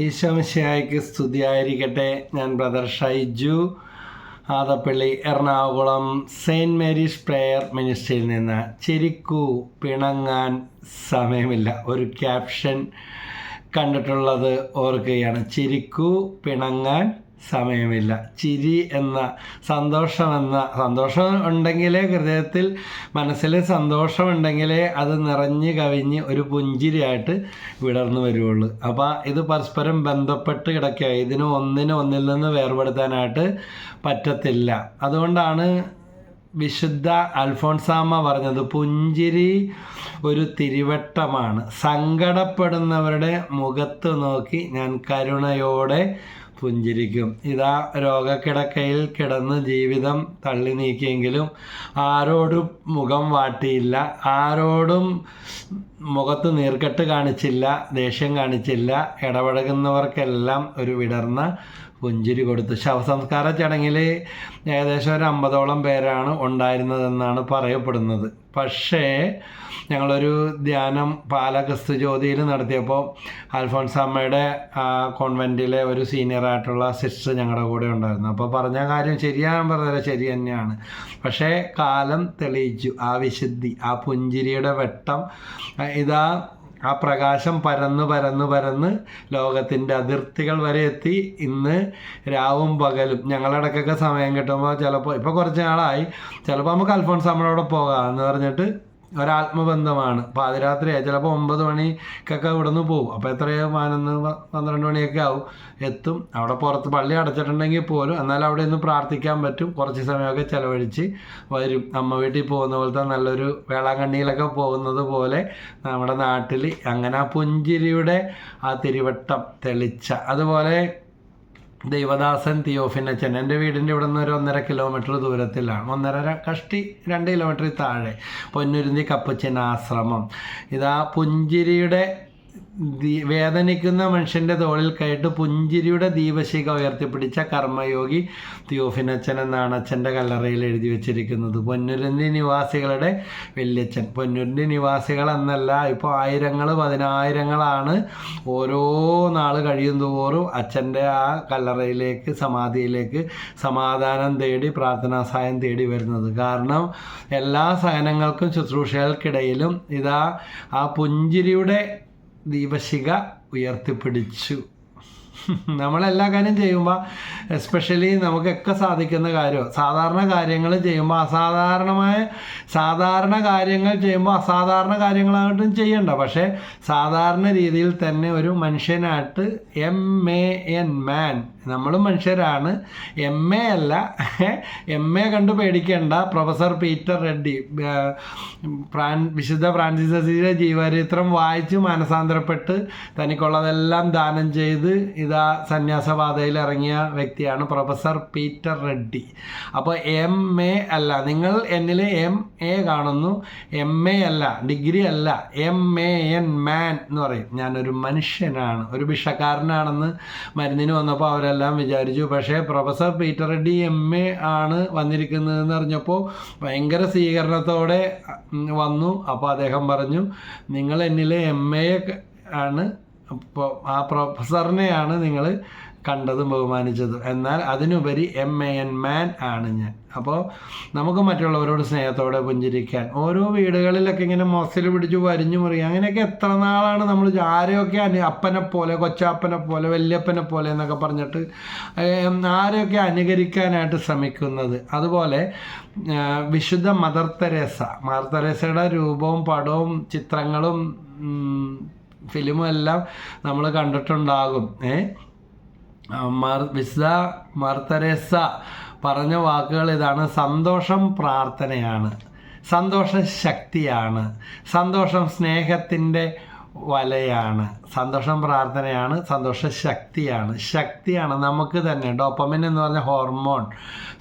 ഈശോമിശിഹായ്ക്ക് സ്തുതിയായിരിക്കട്ടെ. ഞാൻ brother Shaiju Adappally, Ernakulam saint Mary's prayer മിനിസ്ട്രിയിൽ നിന്ന്. ചിരിക്കൂ, പിണങ്ങാൻ സമയമില്ല. ഒരു ക്യാപ്ഷൻ കണ്ടിട്ടുള്ളത് ഓർക്കുകയാണ്. ചിരിക്കൂ, പിണങ്ങാൻ സമയമില്ല. ചിരി എന്ന സന്തോഷം ഉണ്ടെങ്കിലേ ഹൃദയത്തിൽ മനസ്സിൽ സന്തോഷമുണ്ടെങ്കിലേ അത് നിറഞ്ഞ് കവിഞ്ഞ് ഒരു പുഞ്ചിരിയായിട്ട് വിടർന്നു വരുള്ളൂ. അപ്പോൾ ഇത് പരസ്പരം ബന്ധപ്പെട്ട് കിടക്കുക. ഒന്നിൽ നിന്ന് വേർപെടുത്താനായിട്ട് പറ്റത്തില്ല. അതുകൊണ്ടാണ് വിശുദ്ധ അൽഫോൺസാമ്മ പറഞ്ഞത്, പുഞ്ചിരി ഒരു തിരുവട്ടമാണ്. സങ്കടപ്പെടുന്നവരുടെ മുഖത്ത് നോക്കി ഞാൻ കരുണയോടെ പുഞ്ചിരിക്കും. ഇതാ രോഗക്കിടക്കയിൽ കിടന്ന് ജീവിതം തള്ളി നീക്കിയെങ്കിലും ആരോടും മുഖം വാട്ടിയില്ല, ആരോടും മുഖത്ത് നീർക്കെട്ട് കാണിച്ചില്ല, ദേഷ്യം കാണിച്ചില്ല. ഇടപഴകുന്നവർക്കെല്ലാം ഒരു വിടർന്ന പുഞ്ചിരി കൊടുത്തു. ശവസംസ്കാര ചടങ്ങിൽ ഏകദേശം ഒരു 50ഓളം പേരാണ് ഉണ്ടായിരുന്നതെന്നാണ് പറയപ്പെടുന്നത്. പക്ഷേ ഞങ്ങളൊരു ധ്യാനം ക്രിസ്തു ജ്യോതിയിൽ നടത്തിയപ്പോൾ അൽഫോൺസാമ്മയുടെ കോൺവെൻറ്റിലെ ഒരു സീനിയറായിട്ടുള്ള സിസ്റ്റർ ഞങ്ങളുടെ കൂടെ ഉണ്ടായിരുന്നു. അപ്പോൾ പറഞ്ഞ കാര്യം പറഞ്ഞാൽ ശരി തന്നെയാണ്. പക്ഷേ കാലം തെളിയിച്ചു ആ വിശുദ്ധി, ആ പുഞ്ചിരിയുടെ വെട്ടം. ഇതാ ആ പ്രകാശം പരന്ന് ലോകത്തിൻ്റെ അതിർത്തികൾ വരെ എത്തി. ഇന്ന് രാവും പകലും ഞങ്ങളിടക്കൊക്കെ സമയം കിട്ടുമ്പോൾ ചിലപ്പോൾ ഇപ്പോൾ കുറച്ച് നാളായി ചിലപ്പോൾ നമുക്ക് അൽഫോൺസാമ്മയോടെ പോകാം എന്ന് പറഞ്ഞിട്ട് ഒരാത്മബന്ധമാണ്. പാതിരാത്രിയായി, ചിലപ്പോൾ 9 മണിക്കൊക്കെ ഇവിടെ നിന്ന് പോകും. അപ്പോൾ എത്രയോ 11-12 മണിയൊക്കെ ആവും എത്തും. അവിടെ പുറത്ത് പള്ളി അടച്ചിട്ടുണ്ടെങ്കിൽ പോലും എന്നാൽ അവിടെ നിന്ന് പ്രാർത്ഥിക്കാൻ പറ്റും. കുറച്ച് സമയമൊക്കെ ചിലവഴിച്ച് വരും. അമ്മ വീട്ടിൽ പോകുന്ന പോലത്തെ നല്ലൊരു വേളാങ്കണ്ണിയിലൊക്കെ പോകുന്നത് പോലെ നമ്മുടെ നാട്ടിൽ അങ്ങനെ ആ പുഞ്ചിരിയുടെ ആ തിരുവട്ടം തെളിച്ച. അതുപോലെ ദൈവദാസൻ തിയോഫിനച്ചൻ എൻ്റെ വീടിൻ്റെ ഇവിടെ നിന്ന് ഒരു 1.5 കിലോമീറ്റർ ദൂരത്തിലാണ്, 2 കിലോമീറ്റർ താഴെ പൊന്നുരുന്തി കപ്പച്ചൻ ആശ്രമം. ഇതാ പുഞ്ചിരിയുടെ വേദനിക്കുന്ന മനുഷ്യൻ്റെ തോളിൽ കയറ്റ് പുഞ്ചിരിയുടെ ദീപശിഖ ഉയർത്തിപ്പിടിച്ച കർമ്മയോഗി തിയോഫിനച്ചൻ എന്നാണ് അച്ഛൻ്റെ കല്ലറയിൽ എഴുതി വെച്ചിരിക്കുന്നത്. പൊന്നുരുന്തി നിവാസികളുടെ വല്യച്ഛൻ. പൊന്നുരുന്തി നിവാസികൾ എന്നല്ല, ഇപ്പോൾ ആയിരങ്ങൾ 10,000-ങ്ങളാണ് ഓരോ നാൾ കഴിയും തോറും അച്ഛൻ്റെ ആ കല്ലറയിലേക്ക്, സമാധിയിലേക്ക് സമാധാനം തേടി, പ്രാർത്ഥനാ സഹായം തേടി വരുന്നത്. കാരണം എല്ലാ സഹനങ്ങൾക്കും ശുശ്രൂഷകൾക്കിടയിലും ഇതാ ആ പുഞ്ചിരിയുടെ ദീപശിഖ ഉയർത്തിപ്പിടിച്ചു. നമ്മളെല്ലാ കാര്യം ചെയ്യുമ്പോൾ, എസ്പെഷ്യലി നമുക്കൊക്കെ സാധിക്കുന്ന കാര്യം, സാധാരണ കാര്യങ്ങൾ ചെയ്യുമ്പോൾ സാധാരണ കാര്യങ്ങൾ ചെയ്യുമ്പോൾ അസാധാരണ കാര്യങ്ങളായിട്ടും ചെയ്യണ്ട. പക്ഷേ സാധാരണ രീതിയിൽ തന്നെ ഒരു മനുഷ്യനായിട്ട് MAN മാൻ, നമ്മളും മനുഷ്യരാണ്. MA അല്ല, MA കണ്ടു പേടിക്കേണ്ട. പ്രൊഫസർ പീറ്റർ റെഡ്ഡി വിശുദ്ധ ഫ്രാൻസിസ് അസീസിയുടെ ജീവചരിത്രം വായിച്ച് മനസാന്തരപ്പെട്ട് തനിക്കുള്ളതെല്ലാം ദാനം ചെയ്ത് ഇതാ സന്യാസപാതയിൽ ഇറങ്ങിയ വ്യക്തിയാണ് പ്രൊഫസർ പീറ്റർ റെഡ്ഡി. അപ്പോൾ MA അല്ല, നിങ്ങൾ എന്നിൽ MA കാണുന്നു, MA അല്ല, ഡിഗ്രി അല്ല, MAN മാൻ എന്ന് പറയും. ഞാനൊരു മനുഷ്യനാണ്, ഒരു ഭിക്ഷക്കാരനാണെന്ന് മരുന്നിന് വന്നപ്പോൾ അവരെല്ലാം വിചാരിച്ചു. പക്ഷേ പ്രൊഫസർ പീറ്റർ റെഡ്ഡി MA ആണ് വന്നിരിക്കുന്നതെന്ന് അറിഞ്ഞപ്പോൾ ഭയങ്കര സ്വീകരണത്തോടെ വന്നു. അപ്പോൾ അദ്ദേഹം പറഞ്ഞു, നിങ്ങൾ എന്നിലെ MA ആണ്, അപ്പോൾ ആ പ്രൊഫസറിനെയാണ് നിങ്ങൾ കണ്ടതും ബഹുമാനിച്ചതും, എന്നാൽ അതിനുപരി MAN മാൻ ആണ് ഞാൻ. അപ്പോൾ നമുക്ക് മറ്റുള്ളവരോട് സ്നേഹത്തോടെ പുഞ്ചിരിക്കാൻ, ഓരോ വീടുകളിലൊക്കെ ഇങ്ങനെ മൊസിൽ പിടിച്ച് വരിഞ്ഞു മുറിയുക, അങ്ങനെയൊക്കെ എത്ര നാളാണ് നമ്മൾ ആരെയൊക്കെ അപ്പനെ പോലെ, കൊച്ചാപ്പനെ പോലെ, വല്യപ്പനെ പോലെ എന്നൊക്കെ പറഞ്ഞിട്ട് ആരെയൊക്കെ അനുകരിക്കാനായിട്ട് ശ്രമിക്കുന്നത്. അതുപോലെ വിശുദ്ധ മദർ തെരേസയുടെ രൂപവും പടവും ചിത്രങ്ങളും ഫിലിമും എല്ലാം നമ്മൾ കണ്ടിട്ടുണ്ടാകും. വിശുദ്ധ മദർ തെരേസ പറഞ്ഞ വാക്കുകൾ ഇതാണ്: സന്തോഷം പ്രാർത്ഥനയാണ്, സന്തോഷം ശക്തിയാണ്, സന്തോഷം സ്നേഹത്തിൻ്റെ വലയാണ്, സന്തോഷം പ്രാർത്ഥനയാണ്, സന്തോഷം ശക്തിയാണ് നമുക്ക് തന്നെ. ഡോപ്പമിൻ എന്ന് പറഞ്ഞ ഹോർമോൺ,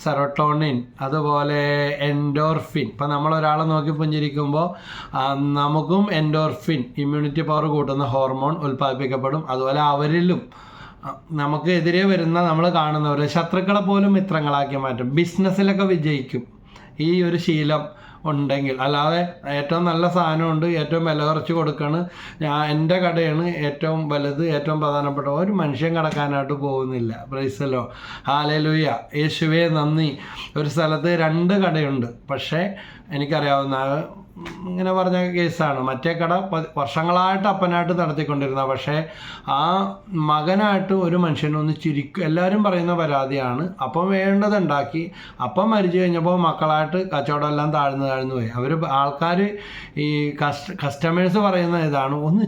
സെറോട്ടോണിൻ, അതുപോലെ എൻഡോർഫിൻ. ഇപ്പം നമ്മളൊരാളെ നോക്കി പുഞ്ചിരിക്കുമ്പോൾ നമുക്കും എൻഡോർഫിൻ, ഇമ്മ്യൂണിറ്റി പവർ കൂട്ടുന്ന ഹോർമോൺ ഉൽപ്പാദിപ്പിക്കപ്പെടും. അതുപോലെ അവരിലും നമുക്ക് എതിരെ വരുന്ന, നമ്മൾ കാണുന്നവർ, ശത്രുക്കളെ പോലും മിത്രങ്ങളാക്കി മാറ്റും. ബിസിനസ്സിലൊക്കെ വിജയിക്കും ഈ ഒരു ശീലം ഉണ്ടെങ്കിൽ, അല്ലാതെ ഏറ്റവും നല്ല സാധനമുണ്ട്, ഏറ്റവും വില കുറച്ച് കൊടുക്കണം, എൻ്റെ കടയാണ് ഏറ്റവും വലുത്, ഏറ്റവും പ്രധാനപ്പെട്ട, ഒരു മനുഷ്യൻ കടക്കാനായിട്ട് പോകുന്നില്ല. പ്രൈസലോ, ഹല്ലേലൂയ, യേശുവേ നന്ദി. ഒരു സ്ഥലത്ത് 2 കടയുണ്ട്. പക്ഷേ എനിക്കറിയാവുന്ന ഇങ്ങനെ പറഞ്ഞ കേസാണ്. മറ്റേ കട വർഷങ്ങളായിട്ട് അപ്പനായിട്ട് നടത്തിക്കൊണ്ടിരുന്ന, പക്ഷേ ആ മകനായിട്ട് ഒരു മനുഷ്യനൊന്ന് ചിരിക്കും. എല്ലാവരും പറയുന്ന പരാതിയാണ്. അപ്പം വേണ്ടതുണ്ടാക്കി, അപ്പം മരിച്ചു കഴിഞ്ഞപ്പോൾ മക്കളായിട്ട് കച്ചവടം എല്ലാം താഴ്ന്നു പോയി. ആൾക്കാർ ഈ കസ്റ്റമേഴ്സ് പറയുന്ന ഇതാണ്, ഒന്ന്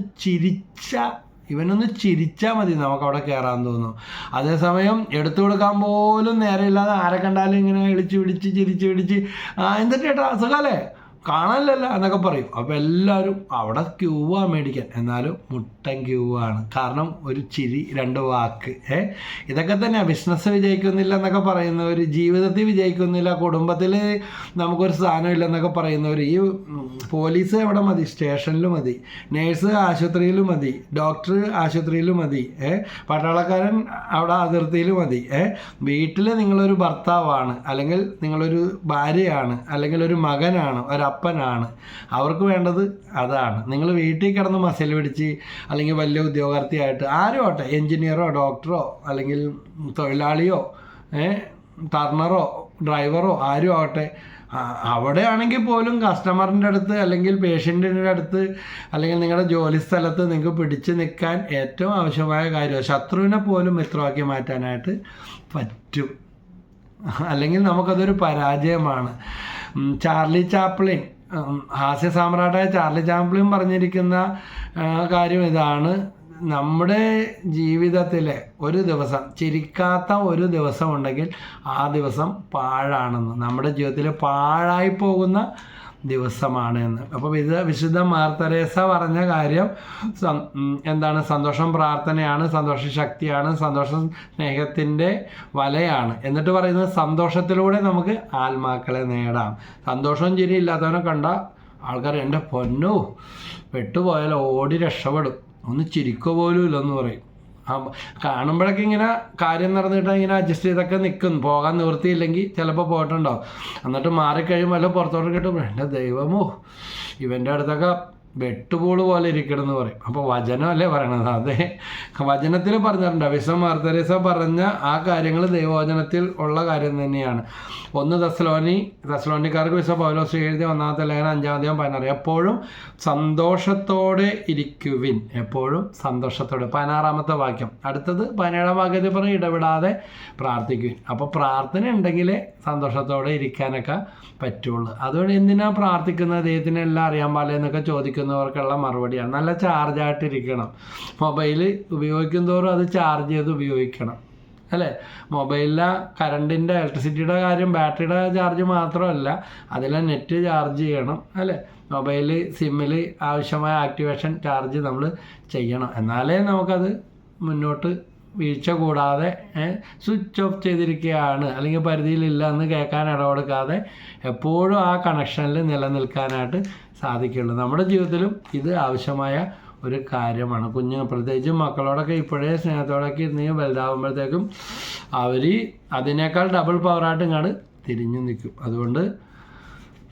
ഇവനൊന്ന് ചിരിച്ചാൽ മതി നമുക്കവിടെ കയറാൻ തോന്നും. അതേസമയം എടുത്തു കൊടുക്കാൻ പോലും നേരമില്ലാതെ ആരെ കണ്ടാലും ഇങ്ങനെ വിളിച്ച് ചിരിച്ച് എന്തൊക്കെ ചേട്ടാ സുഖമല്ലേ, കാണാനില്ലല്ലോ എന്നൊക്കെ പറയും. അപ്പോൾ എല്ലാവരും അവിടെ ക്യൂവാ മേടിക്കാൻ. എന്നാലും മുട്ടൻ ക്യൂവാണ്. കാരണം ഒരു ചിരി, 2 വാക്ക്. ഇതൊക്കെ തന്നെയാണ്. ബിസിനസ് വിജയിക്കുന്നില്ല എന്നൊക്കെ പറയുന്നവർ, ജീവിതത്തിൽ വിജയിക്കുന്നില്ല, കുടുംബത്തിൽ നമുക്കൊരു സ്ഥാനമില്ല എന്നൊക്കെ പറയുന്നവർ, ഈ പോലീസ് എവിടെ മതി? സ്റ്റേഷനിൽ മതി, നേഴ്സ് ആശുപത്രിയിൽ മതി, ഡോക്ടർ ആശുപത്രിയിൽ മതി, പട്ടാളക്കാരൻ അവിടെ അതിർത്തിയിൽ മതി. വീട്ടിൽ നിങ്ങളൊരു ഭർത്താവാണ്, അല്ലെങ്കിൽ നിങ്ങളൊരു ഭാര്യയാണ്, അല്ലെങ്കിൽ ഒരു മകനാണ്, ഒരപ്പനാണ്, അവർക്ക് വേണ്ടത് അതാണ്. നിങ്ങൾ വീട്ടിൽ കിടന്ന് മസിൽ പിടിച്ച് അല്ലെങ്കിൽ വലിയ ഉദ്യോഗാർത്ഥിയായിട്ട് ആരും ആട്ടെ, എൻജിനീയറോ ഡോക്ടറോ അല്ലെങ്കിൽ തൊഴിലാളിയോ ടർണറോ ഡ്രൈവറോ ആരും ആവട്ടെ, അവിടെ ആണെങ്കിൽ പോലും കസ്റ്റമറിൻ്റെ അടുത്ത് അല്ലെങ്കിൽ പേഷ്യൻറ്റിൻ്റെ അടുത്ത് അല്ലെങ്കിൽ നിങ്ങളുടെ ജോലി സ്ഥലത്ത് നിങ്ങൾക്ക് പിടിച്ച് നിൽക്കാൻ ഏറ്റവും ആവശ്യമായ കാര്യമാണ്. ശത്രുവിനെ പോലും മിത്രമാക്കി മാറ്റാനായിട്ട് പറ്റും. അല്ലെങ്കിൽ നമുക്കതൊരു പരാജയമാണ്. ചാർലി ചാപ്ലിൻ, ഹാസ്യ സാമ്രാട്ടായ ചാർലി ചാപ്ലിൻ പറഞ്ഞിരിക്കുന്ന കാര്യം ഇതാണ്: നമ്മുടെ ജീവിതത്തിലെ ഒരു ദിവസം, ചിരിക്കാത്ത ഒരു ദിവസം ഉണ്ടെങ്കിൽ ആ ദിവസം പാഴാണെന്ന്, നമ്മുടെ ജീവിതത്തിൽ പാഴായി പോകുന്ന ദിവസമാണ് എന്ന്. അപ്പോൾ വിശുദ്ധ മാർ തെരേസ പറഞ്ഞ കാര്യം എന്താണ്? സന്തോഷം പ്രാർത്ഥനയാണ്, സന്തോഷം ശക്തിയാണ്, സന്തോഷം സ്നേഹത്തിൻ്റെ വലയാണ്. എന്നിട്ട് പറയുന്നത് സന്തോഷത്തിലൂടെ നമുക്ക് ആത്മാക്കളെ നേടാം. സന്തോഷവും ചിരി ഇല്ലാത്തവനെ കണ്ട ആൾക്കാർ എൻ്റെ പൊന്നോ പെട്ടുപോയാലോ ഓടി രക്ഷപ്പെടും, ഒന്ന് ചിരിക്കുക പോലും ഇല്ലെന്ന് പറയും. കാണുമ്പോഴൊക്കെ ഇങ്ങനെ കാര്യം നടന്നിട്ട് ഇങ്ങനെ അഡ്ജസ്റ്റ് ചെയ്തൊക്കെ നിൽക്കും. പോകാൻ നിവൃത്തിയില്ലെങ്കിൽ ചിലപ്പോൾ പോയിട്ടുണ്ടാവും. എന്നിട്ട് മാറിക്കഴിയുമ്പോൾ വല്ല പുറത്തോട്ട് കിട്ടും, എൻ്റെ ദൈവമോ ഇവൻ്റെ അടുത്തൊക്കെ വെട്ടുപൂള് പോലെ ഇരിക്കണമെന്ന് പറയും. അപ്പോൾ വചനമല്ലേ പറയണത്? അതെ, വചനത്തിൽ പറഞ്ഞിട്ടുണ്ട്. വിശുദ്ധ മാർ തെരേസ പറഞ്ഞ ആ കാര്യങ്ങൾ ദൈവവചനത്തിൽ ഉള്ള കാര്യം തന്നെയാണ്. 1 തെസ്സലോനിക്കാർക്ക് വിശുദ്ധ പൗലോസ് എഴുതിയ 1-ാമത്തെ ലേഖനം 5-ാം അധ്യായം 16, എപ്പോഴും സന്തോഷത്തോടെ ഇരിക്കുവിൻ. എപ്പോഴും സന്തോഷത്തോടെ. 16-ാമത്തെ വാക്യം. അടുത്തത് 17-ാം വാക്യത്തിൽ പറഞ്ഞ് ഇടപെടാതെ പ്രാർത്ഥിക്കുവിൻ. അപ്പോൾ പ്രാർത്ഥന ഉണ്ടെങ്കിലേ സന്തോഷത്തോടെ ഇരിക്കാനൊക്കെ പറ്റുള്ളൂ. അതുകൊണ്ട് എന്തിനാ പ്രാർത്ഥിക്കുന്നത്, ദൈവത്തിന് എല്ലാം അറിയാൻ പാടില്ല എന്നൊക്കെ ചോദിക്കുന്നവർക്കുള്ള മറുപടിയാണ്. നല്ല ചാർജായിട്ടിരിക്കണം. മൊബൈൽ ഉപയോഗിക്കും തോറും അത് ചാർജ് ചെയ്ത് ഉപയോഗിക്കണം, അല്ലേ? മൊബൈലിലെ കറണ്ടിൻ്റെ ഇലക്ട്രിസിറ്റിയുടെ കാര്യം ബാറ്ററിയുടെ ചാർജ് മാത്രമല്ല, അതിലെ നെറ്റ് ചാർജ് ചെയ്യണം, അല്ലേ? മൊബൈൽ സിമ്മിൽ ആവശ്യമായ ആക്ടിവേഷൻ ചാർജ് നമ്മൾ ചെയ്യണം. എന്നാലേ നമുക്കത് മുന്നോട്ട് വീഴ്ച കൂടാതെ സ്വിച്ച് ഓഫ് ചെയ്തിരിക്കുകയാണ് അല്ലെങ്കിൽ പരിധിയിലില്ല എന്ന് കേൾക്കാൻ ഇടകൊടുക്കാതെ എപ്പോഴും ആ കണക്ഷനിൽ നിലനിൽക്കാനായിട്ട് സാധിക്കുള്ളൂ. നമ്മുടെ ജീവിതത്തിലും ഇത് ആവശ്യമായ ഒരു കാര്യമാണ്. പ്രത്യേകിച്ചും മക്കളോടൊക്കെ ഇപ്പോഴേ സ്നേഹത്തോടൊക്കെ ഇരുന്ന് വലുതാകുമ്പോഴത്തേക്കും അവർ അതിനേക്കാൾ ഡബിൾ പവറായിട്ട് ഇങ്ങോട്ട് തിരിഞ്ഞു നിൽക്കും. അതുകൊണ്ട്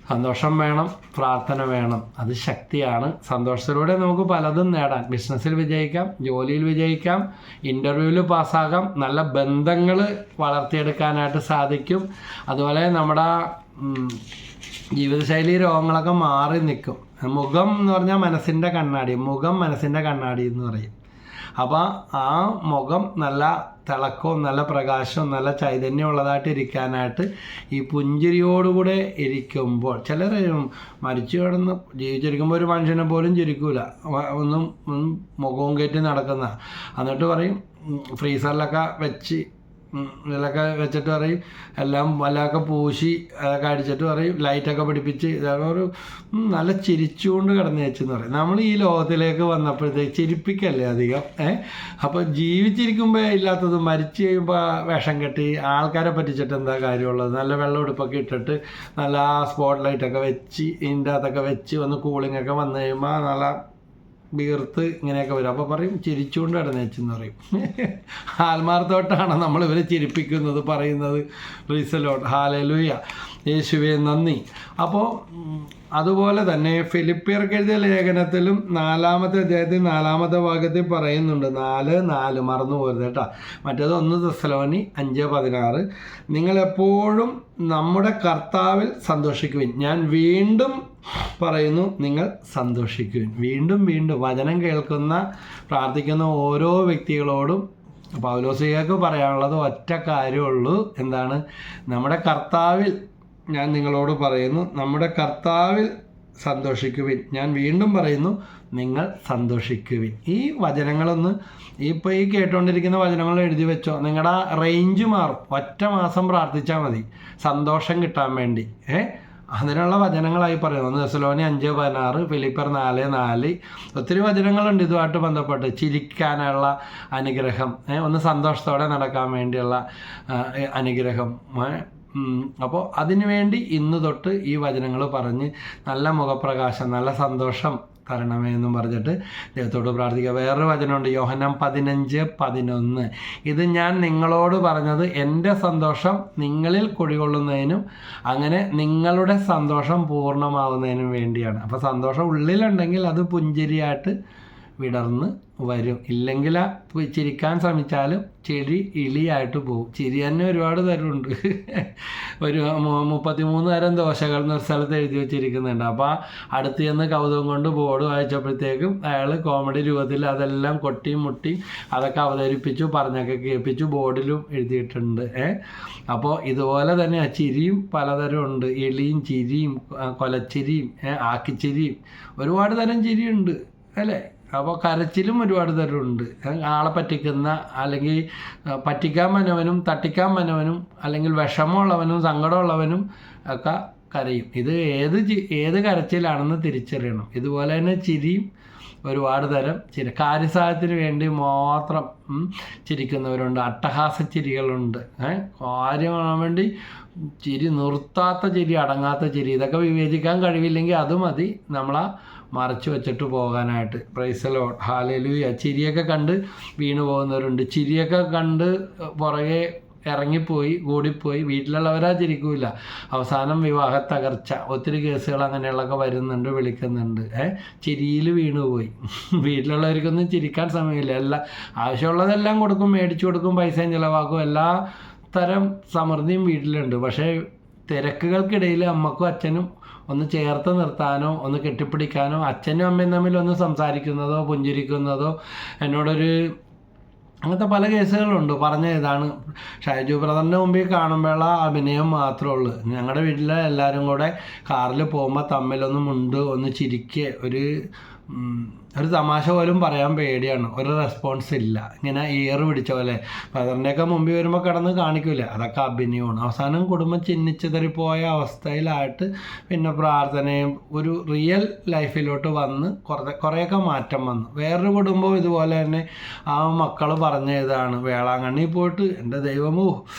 സന്തോഷം വേണം, പ്രാർത്ഥന വേണം. അത് ശക്തിയാണ്. സന്തോഷത്തിലൂടെ നമുക്ക് പലതും നേടാം. ബിസിനസ്സിൽ വിജയിക്കാം, ജോലിയിൽ വിജയിക്കാം, ഇൻ്റർവ്യൂവിൽ പാസ്സാകാം, നല്ല ബന്ധങ്ങൾ വളർത്തിയെടുക്കാനായിട്ട് സാധിക്കും. അതുപോലെ നമ്മുടെ ജീവിതശൈലി രോഗങ്ങളൊക്കെ മാറി നിൽക്കും. മുഖം എന്ന് പറഞ്ഞാൽ മനസ്സിൻ്റെ കണ്ണാടി, മുഖം മനസ്സിൻ്റെ കണ്ണാടി എന്ന് പറയും. അപ്പോൾ ആ മുഖം നല്ല തിളക്കവും നല്ല പ്രകാശവും നല്ല ചൈതന്യമുള്ളതായിട്ട് ഇരിക്കാനായിട്ട് ഈ പുഞ്ചിരിയോടുകൂടെ ഇരിക്കുമ്പോൾ, ചിലർ മരിച്ചു കിടന്ന് ജീവിച്ചിരിക്കുമ്പോൾ ഒരു മനുഷ്യനെ പോലും ചിരിക്കൂല, ഒന്നും മുഖവും കയറ്റി നടക്കുന്ന, എന്നിട്ട് പറയും ഫ്രീസറിലൊക്കെ വെച്ച് ഇതിലൊക്കെ വെച്ചിട്ട് പറയും എല്ലാം വല്ലതൊക്കെ പൂശി അതൊക്കെ അടിച്ചിട്ട് പറയും ലൈറ്റൊക്കെ പിടിപ്പിച്ച് ഒരു നല്ല ചിരിച്ചുകൊണ്ട് കിടന്ന് വെച്ചെന്ന് പറയും. നമ്മൾ ഈ ലോകത്തിലേക്ക് വന്നപ്പോഴത്തേക്ക് ചിരിപ്പിക്കല്ലേ അധികം. അപ്പോൾ ജീവിച്ചിരിക്കുമ്പോൾ ഇല്ലാത്തത് മരിച്ചു കഴിയുമ്പോൾ വേഷം കെട്ടി ആൾക്കാരെ പറ്റിച്ചിട്ട് എന്താ കാര്യമുള്ളത്? നല്ല വെള്ളം ഉടുപ്പൊക്കെ ഇട്ടിട്ട് നല്ല സ്പോട്ട് ലൈറ്റൊക്കെ വെച്ച് ഇതിൻ്റെ അകത്തൊക്കെ വെച്ച് വന്ന് കൂളിങ്ങൊക്കെ വന്നു കഴിയുമ്പോൾ നല്ല വീർത്ത് ഇങ്ങനെയൊക്കെ വരും. അപ്പോൾ പറയും ചിരിച്ചുകൊണ്ട് കിടന്നേച്ചെന്ന് പറയും. ആത്മാർത്ഥമായിട്ടാണ് നമ്മൾ ഇവരെ ചിരിപ്പിക്കുന്നത്, പറയുന്നത്. പ്രൈസ് ദി ലോർഡ്, ഹല്ലേലൂയ, യേശുവേ നന്ദി. അപ്പോൾ അതുപോലെ തന്നെ ഫിലിപ്പിയർക്ക് എഴുതിയ ലേഖനത്തിലും 4-ാമത്തെ അധ്യായത്തിൽ 4-ാമത്തെ ഭാഗത്തിൽ പറയുന്നുണ്ട്, 4:4 മറന്നു പോരുത് കേട്ടോ. മറ്റേത് 1 തെസ്സലോനി 5:16, നിങ്ങളെപ്പോഴും നമ്മുടെ കർത്താവിൽ സന്തോഷിക്കുവിൻ. ഞാൻ വീണ്ടും പറയുന്നു, നിങ്ങൾ സന്തോഷിക്കുവിൻ. വീണ്ടും വീണ്ടും വചനം കേൾക്കുന്ന പ്രാർത്ഥിക്കുന്ന ഓരോ വ്യക്തികളോടും പൗലോസ്ലീഹായ്ക്ക് പറയാനുള്ളത് ഒറ്റ കാര്യമുള്ളൂ. എന്താണ്? നമ്മുടെ കർത്താവിൽ ഞാൻ നിങ്ങളോട് പറയുന്നു, നമ്മുടെ കർത്താവിൽ സന്തോഷിക്കുവിൻ. ഞാൻ വീണ്ടും പറയുന്നു, നിങ്ങൾ സന്തോഷിക്കുവിൻ. ഈ വചനങ്ങളൊന്ന് ഇപ്പോൾ ഈ കേട്ടുകൊണ്ടിരിക്കുന്ന വചനങ്ങൾ എഴുതി വെച്ചോ. നിങ്ങളുടെ റേഞ്ച് മാറും. ഒറ്റ മാസം പ്രാർത്ഥിച്ചാൽ മതി സന്തോഷം കിട്ടാൻ വേണ്ടി. അതിനുള്ള വചനങ്ങളായി പറയുന്നു. 1 തെസ്സലോനി 5:16, ഫിലിപ്പിയർ 4:4. ഒത്തിരി വചനങ്ങളുണ്ട് ഇതുമായിട്ട് ബന്ധപ്പെട്ട്. ചിരിക്കാനുള്ള അനുഗ്രഹം, ഒന്ന് സന്തോഷത്തോടെ നടക്കാൻ വേണ്ടിയുള്ള അനുഗ്രഹം. അപ്പോൾ അതിനുവേണ്ടി ഇന്ന് തൊട്ട് ഈ വചനങ്ങൾ പറഞ്ഞ് നല്ല മുഖപ്രകാശം, നല്ല സന്തോഷം തരണമേ എന്നും പറഞ്ഞിട്ട് ദൈവത്തോട് പ്രാർത്ഥിക്കുക. വേറൊരു വചനമുണ്ട്, യോഹന്നാൻ 15:11. ഇത് ഞാൻ നിങ്ങളോട് പറഞ്ഞത് എൻ്റെ സന്തോഷം നിങ്ങളിൽ കുടികൊള്ളുന്നതിനും അങ്ങനെ നിങ്ങളുടെ സന്തോഷം പൂർണ്ണമാവുന്നതിനും വേണ്ടിയാണ്. അപ്പോൾ സന്തോഷം ഉള്ളിലുണ്ടെങ്കിൽ അത് പുഞ്ചിരിയായിട്ട് വിടർന്ന് വരും. ഇല്ലെങ്കിൽ ചിരിക്കാൻ ശ്രമിച്ചാലും ചിരി ഇളിയായിട്ട് പോകും. ചിരി തന്നെ ഒരുപാട് തരമുണ്ട്. ഒരു 33 തരം ദോശകൾ എന്നൊരു സ്ഥലത്ത് എഴുതി വെച്ചിരിക്കുന്നുണ്ട്. അപ്പോൾ അടുത്ത് ചെന്ന് കൗതുകം കൊണ്ട് ബോർഡ് വായിച്ചപ്പോഴത്തേക്കും അയാൾ കോമഡി രൂപത്തിൽ അതെല്ലാം കൊട്ടിയും മുട്ടിയും അതൊക്കെ അവതരിപ്പിച്ചു, പറഞ്ഞൊക്കെ കേൾപ്പിച്ചു, ബോർഡിലും എഴുതിയിട്ടുണ്ട്. അപ്പോൾ ഇതുപോലെ തന്നെ ആ ചിരിയും പലതരം ഉണ്ട്. എളിയും ചിരിയും കൊലച്ചിരിയും ആക്കിച്ചിരിയും ഒരുപാട് തരം ചിരിയുണ്ട് അല്ലേ. അപ്പോൾ കരച്ചിലും ഒരുപാട് തരമുണ്ട്. ആളെ പറ്റിക്കുന്ന, അല്ലെങ്കിൽ പറ്റിക്കാൻ മനവനും തട്ടിക്കാൻ മനവനും, അല്ലെങ്കിൽ വിഷമമുള്ളവനും സങ്കടമുള്ളവനും ഒക്കെ കരയും. ഇത് ഏത് കരച്ചിലാണെന്ന് തിരിച്ചറിയണം. ഇതുപോലെ തന്നെ ചിരിയും ഒരുപാട് തരം ചിരി. കാര്യസാധ്യത്തിന് വേണ്ടി മാത്രം ചിരിക്കുന്നവരുണ്ട്. അട്ടഹാസ ചിരികളുണ്ട്. കാര്യം കാണാൻ വേണ്ടി ചിരി, നിർത്താത്ത ചിരി, അടങ്ങാത്ത ചിരി. ഇതൊക്കെ വിവേചിക്കാൻ കഴിവില്ലെങ്കിൽ അത് മതി നമ്മളാ മറച്ചു വെച്ചിട്ട് പോകാനായിട്ട്. Praise the lord, hallelujah. ചിരിയൊക്കെ കണ്ട് വീണു പോകുന്നവരുണ്ട്. ചിരിയൊക്കെ കണ്ട് പുറകെ ഇറങ്ങിപ്പോയി കൂടിപ്പോയി വീട്ടിലുള്ളവരാ ചിരിക്കൂല. അവസാനം വിവാഹ തകർച്ച, ഒത്തിരി കേസുകൾ അങ്ങനെയുള്ളതൊക്കെ വരുന്നുണ്ട്, വിളിക്കുന്നുണ്ട്. ചിരിയിൽ വീണുപോയി. വീട്ടിലുള്ളവർക്കൊന്നും ചിരിക്കാൻ സമയമില്ല. ആവശ്യമുള്ളതെല്ലാം കൊടുക്കും, മേടിച്ചു കൊടുക്കും, പൈസയും ചിലവാക്കും, എല്ലാ തരം സമൃദ്ധിയും വീട്ടിലുണ്ട്. പക്ഷേ തിരക്കുകൾക്കിടയിൽ അമ്മക്കും അച്ഛനും ഒന്ന് ചേർത്ത് നിർത്താനോ ഒന്ന് കെട്ടിപ്പിടിക്കാനോ, അച്ഛനും അമ്മയും തമ്മിൽ ഒന്ന് സംസാരിക്കുന്നതോ പുഞ്ചിരിക്കുന്നതോ, എന്നോടൊരു അങ്ങനത്തെ പല കേസുകളുണ്ട്. പറഞ്ഞ ഇതാണ്, ഷൈജു ബ്രദറിൻ്റെ മുമ്പിൽ കാണുമ്പോഴുള്ള അഭിനയം മാത്രമേ ഉള്ളൂ. ഞങ്ങളുടെ വീട്ടിലെ എല്ലാവരും കൂടെ കാറിൽ പോകുമ്പോൾ തമ്മിലൊന്ന് മുണ്ട് ഒന്ന് ചിരിക്കുക, ഒരു തമാശ പോലും പറയാൻ പേടിയാണ്. ഒരു റെസ്പോൺസ് ഇല്ല. ഇങ്ങനെ ഇയർ പിടിച്ച പോലെ ബ്രദറിൻ്റെയൊക്കെ മുമ്പിൽ വരുമ്പോൾ കിടന്ന് കാണിക്കില്ല. അതൊക്കെ അഭിനയമാണ്. അവസാനം കുടുംബം ചിന്നിച്ചിതറിപ്പോയ അവസ്ഥയിലായിട്ട് പിന്നെ പ്രാർത്ഥനയും ഒരു റിയൽ ലൈഫിലോട്ട് വന്ന് കുറേയൊക്കെ മാറ്റം വന്നു. വേറൊരു കുടുംബം ഇതുപോലെ തന്നെ ആ മക്കൾ പറഞ്ഞ ഇതാണ്, വേളാങ്കണ്ണി പോയിട്ട് എൻ്റെ ദൈവമോ